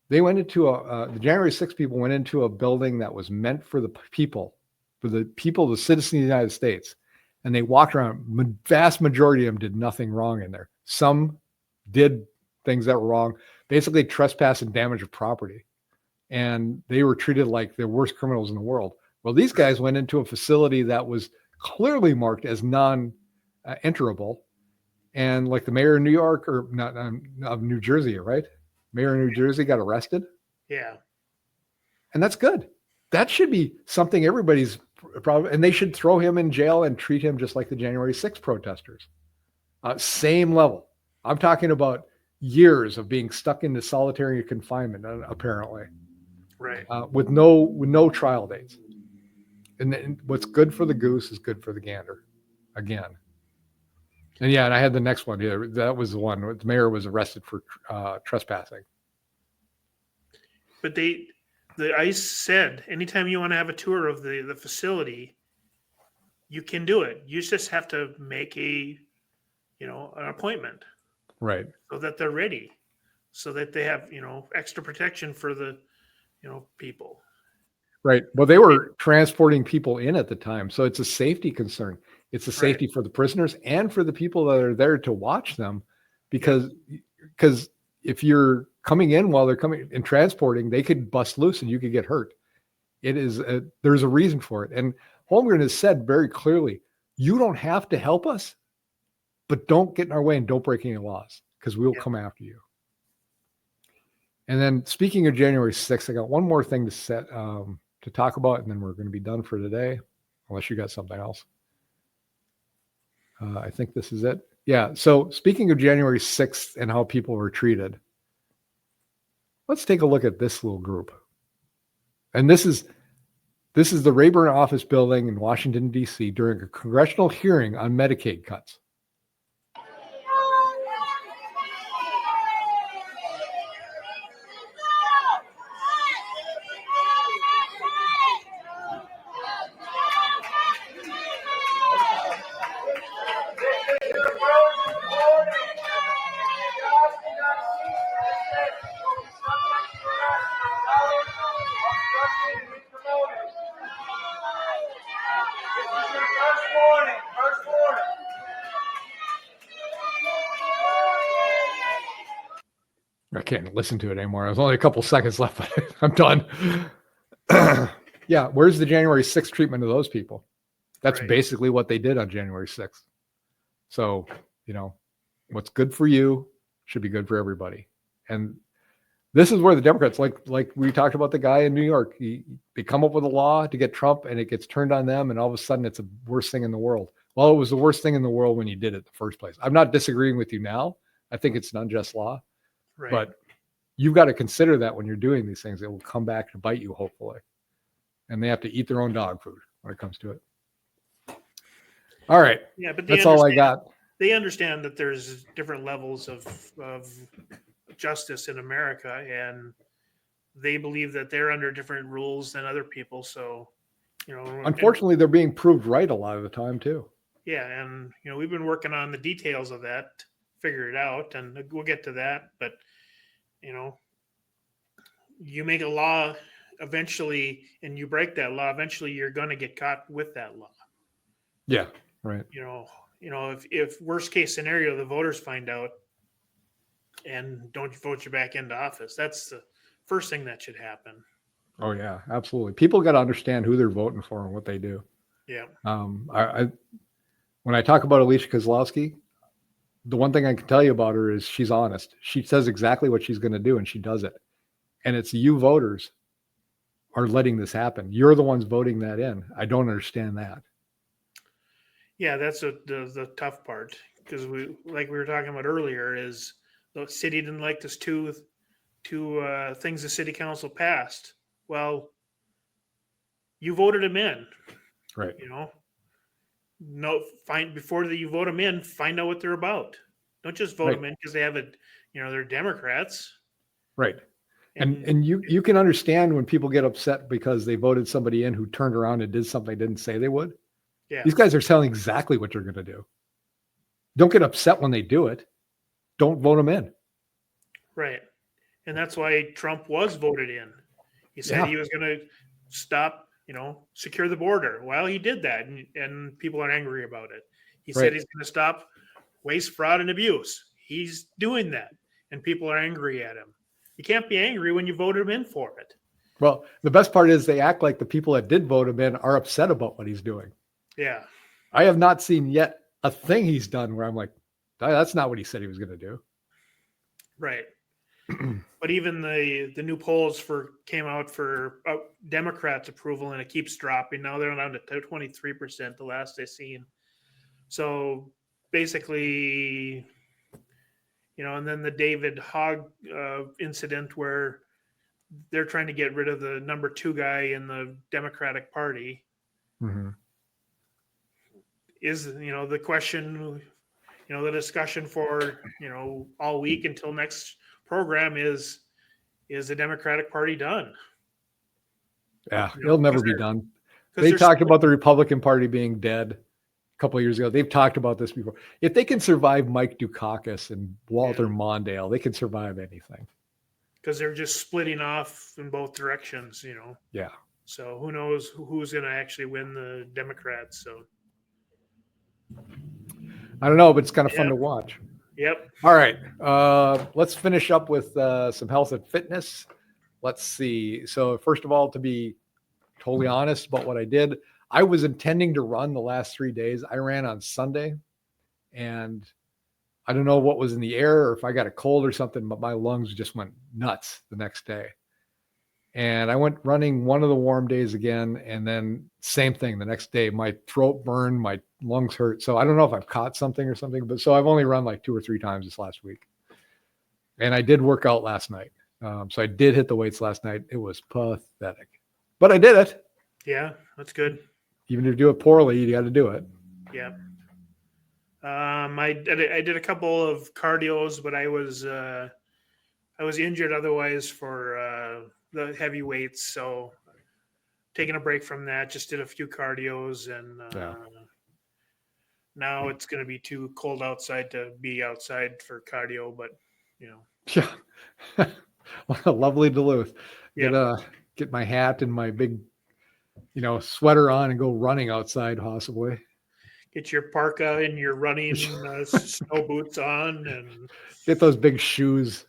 They went into the January 6th people went into a building that was meant for the people, the citizens of the United States. And they walked around. Vast majority of them did nothing wrong in there. Some did things that were wrong, basically trespass and damage of property. And they were treated like the worst criminals in the world. Well, these guys went into a facility that was clearly marked as non-enterable. And like the mayor of New York, or not of New Jersey, right? Mayor of New Jersey got arrested. Yeah. And that's good. That should be something everybody's probably, and they should throw him in jail and treat him just like the January 6th protesters. Same level. I'm talking about years of being stuck into solitary confinement, apparently. Right. With no trial dates. And what's good for the goose is good for the gander. Again. And I had the next one. Yeah, that was the one. The mayor was arrested for trespassing. But the ICE said anytime you want to have a tour of the facility, you can do it. You just have to make an appointment. Right. So that they're ready, so that they have, extra protection for the, people. Right. Well, they were transporting people in at the time. So it's a safety concern. It's a safety for the prisoners and for the people that are there to watch them, because if you're coming in while they're coming and transporting, they could bust loose and you could get hurt. There's a reason for it. And Holmgren has said very clearly, you don't have to help us, but don't get in our way and don't break any laws, because we'll come after you. And then speaking of January 6th, I got one more thing to talk about, and then we're going to be done for today, unless you got something else. I think this is it. Yeah. So speaking of January 6th and how people were treated, let's take a look at this little group. And this is the Rayburn office building in Washington, D.C. during a congressional hearing on Medicaid cuts. I can't listen to it anymore. There's only a couple seconds left, but I'm done. Yeah, where's the January 6th treatment of those people? That's basically what they did on January 6th. So, what's good for you should be good for everybody. And this is where the Democrats, like we talked about the guy in New York, they come up with a law to get Trump and it gets turned on them, and all of a sudden it's the worst thing in the world. Well, it was the worst thing in the world when you did it in the first place. I'm not disagreeing with you now. I think it's an unjust law. Right. But you've got to consider that when you're doing these things, it will come back to bite you, hopefully. And they have to eat their own dog food when it comes to it. All right. Yeah, but that's all I got. They understand that there's different levels of justice in America, and they believe that they're under different rules than other people. So, Unfortunately, they're being proved right a lot of the time too. yeah, and we've been working on the details of that, figure it out, and we'll get to that. But you make a law eventually, and you break that law. Eventually, you're going to get caught with that law. Yeah, right. If worst case scenario, the voters find out and don't vote you back into office, that's the first thing that should happen. Oh yeah, absolutely. People got to understand who they're voting for and what they do. Yeah. When I talk about Alicia Kozlowski, the one thing I can tell you about her is she's honest. She says exactly what she's going to do and she does it. And it's you voters are letting this happen. You're the ones voting that in. I don't understand that. Yeah, that's the tough part, because we were talking about earlier, is the city didn't like this two things the city council passed. Well, you voted them in, right? Before you vote them in, find out what they're about. Don't just vote them in because they have they're Democrats, right? And you can understand when people get upset because they voted somebody in who turned around and did something they didn't say they would. Yeah, these guys are telling exactly what they're going to do. Don't get upset when they do it. Don't vote them in. Right. And that's why Trump was voted in. He said he was going to stop, secure the border. Well, he did that, and people are angry about it. He said he's going to stop waste, fraud, and abuse. He's doing that, and people are angry at him. You can't be angry when you voted him in for it. Well, the best part is they act like the people that did vote him in are upset about what he's doing. Yeah. I have not seen yet a thing he's done where I'm like, that's not what he said he was going to do. Right. But even the new polls came out for Democrats' approval, and it keeps dropping. Now they're down to 23%, the last I seen. So basically, and then the David Hogg incident where they're trying to get rid of the number 2 guy in the Democratic Party. Mm-hmm. Is, the question, the discussion for, all week until next program is the Democratic Party done? Yeah, it'll never be done. They they're talked about the Republican Party being dead a couple of years ago. They've talked about this before. If they can survive Mike Dukakis and Walter Mondale, they can survive anything. Because they're just splitting off in both directions, Yeah. So who knows who's going to actually win the Democrats? So I don't know, but it's kind of fun to watch. Yep. All right. Let's finish up with some health and fitness. Let's see. So first of all, to be totally honest about what I did, I was intending to run the last 3 days. I ran on Sunday, and I don't know what was in the air or if I got a cold or something, but my lungs just went nuts the next day. And I went running one of the warm days again, and then same thing the next day. My throat burned, my lungs hurt. So I don't know if I've caught something or something, but so I've only run like 2 or 3 times this last week. And I did work out last night. So I did hit the weights last night. It was pathetic, but I did it. Yeah, that's good. Even if you do it poorly, you got to do it. Yeah. I did a couple of cardios, but I was injured otherwise for the heavy weights, so taking a break from that. Just did a few cardios, and now it's going to be too cold outside to be outside for cardio. But Yeah, lovely Duluth. Yeah. Get my hat and my big, sweater on and go running outside, possibly. Get your parka and your running snow boots on, and get those big shoes.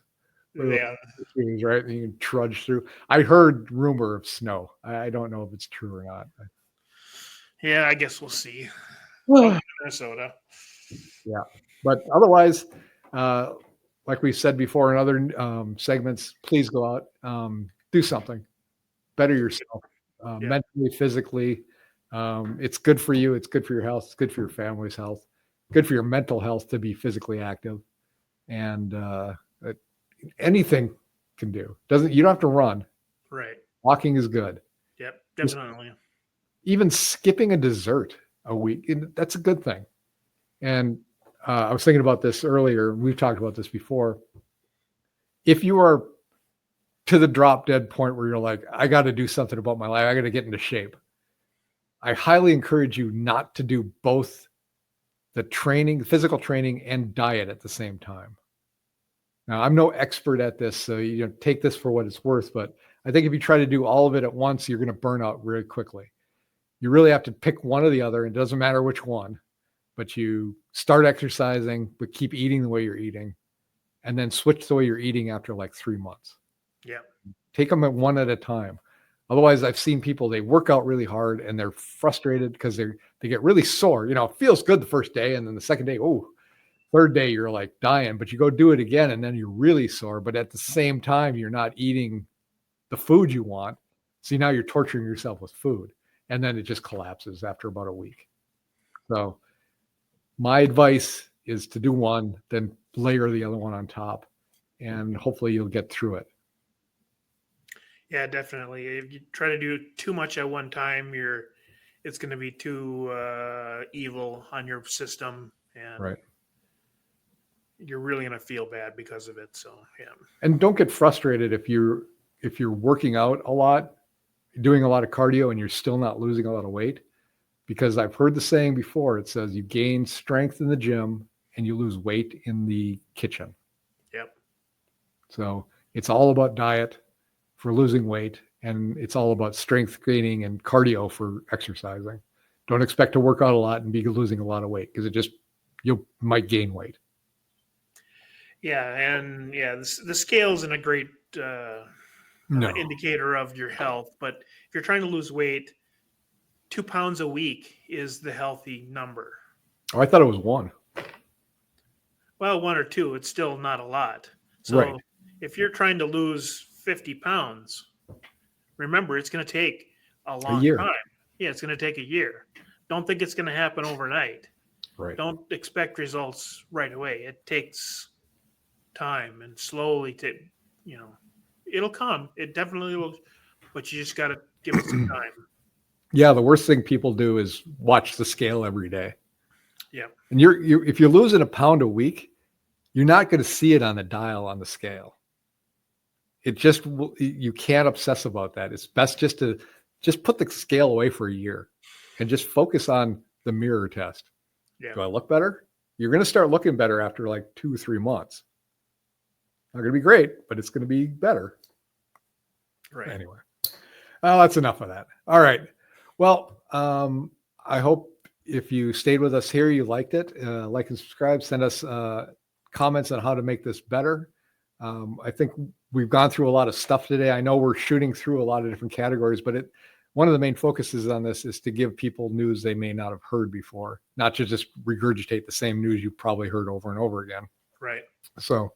Yeah, shoes, right? And you can trudge through. I heard rumor of snow. I don't know if it's true or not. Yeah, I guess we'll see. Minnesota. Yeah, but otherwise, like we said before in other segments, please go out, do something, better yourself, mentally, physically. It's good for you. It's good for your health. It's good for your family's health. Good for your mental health to be physically active, and anything can do. You don't have to run. Right. Walking is good. Yep, definitely. Even skipping a dessert a week, that's a good thing. And I was thinking about this earlier. We've talked about this before. If you are to the drop dead point where you're like, I got to do something about my life. I got to get into shape. I highly encourage you not to do both the training, physical training, and diet at the same time. Now, I'm no expert at this, so you know, take this for what it's worth. But I think if you try to do all of it at once, you're going to burn out really quickly. You really have to pick one or the other. It doesn't matter which one, but you start exercising, but keep eating the way you're eating, and then switch the way you're eating after like 3 months. Yeah. Take them at one at a time. Otherwise, I've seen people, they work out really hard and they're frustrated because they get really sore. You know, it feels good the first day, and then the second day, oh, third day, you're like dying, but you go do it again and then you're really sore. But at the same time, you're not eating the food you want. See, now you're torturing yourself with food, and then it just collapses after about a week. So my advice is to do one, then layer the other one on top, and hopefully you'll get through it. Yeah, definitely. If you try to do too much at one time, it's going to be too evil on your system, and Right. you're really going to feel bad because of it. So, yeah. And don't get frustrated if you're working out a lot, doing a lot of cardio, and you're still not losing a lot of weight, because I've heard the saying before. It says you gain strength in the gym and you lose weight in the kitchen. Yep. So it's all about diet for losing weight, and it's all about strength gaining and cardio for exercising. Don't expect to work out a lot and be losing a lot of weight, because you might gain weight. Yeah, and yeah, the scale isn't a great No. indicator of your health, but if you're trying to lose weight, 2 pounds a week is the healthy number. Oh, I thought it was 1. Well, 1 or 2, it's still not a lot. So Right. if you're trying to lose 50 pounds, remember, it's going to take a long year. time. Yeah, it's going to take a year. Don't think it's going to happen overnight. Right. Don't expect results right away. It takes time, and slowly it'll come. It definitely will, but you just got to give it some time. Yeah, the worst thing people do is watch the scale every day. Yeah. And if you're losing a pound a week, you're not going to see it on the dial on the scale. It just, you can't obsess about that. It's best just to put the scale away for a year and just focus on the mirror test. Yeah. Do I look better? You're going to start looking better after like 2 or 3 months. Not going to be great, but it's going to be better. Right. Anyway, well, that's enough of that. All right. Well, I hope if you stayed with us here, you liked it. Like and subscribe. Send us comments on how to make this better. I think we've gone through a lot of stuff today. I know we're shooting through a lot of different categories, but one of the main focuses on this is to give people news they may not have heard before, not to just regurgitate the same news you've probably heard over and over again. Right. So,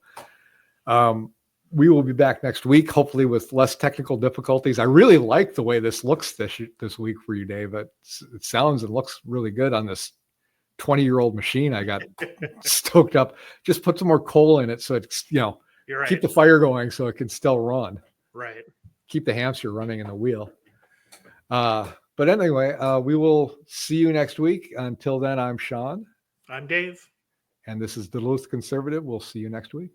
we will be back next week, hopefully with less technical difficulties. I really like the way this looks this week for you, Dave. It sounds and looks really good on this 20-year-old machine. I got stoked up. Just put some more coal in it so it's, you're right. keep the fire going so it can still run. Right. Keep the hamster running in the wheel. But anyway, we will see you next week. Until then, I'm Shawn. I'm Dave. And this is Duluth Conservative. We'll see you next week.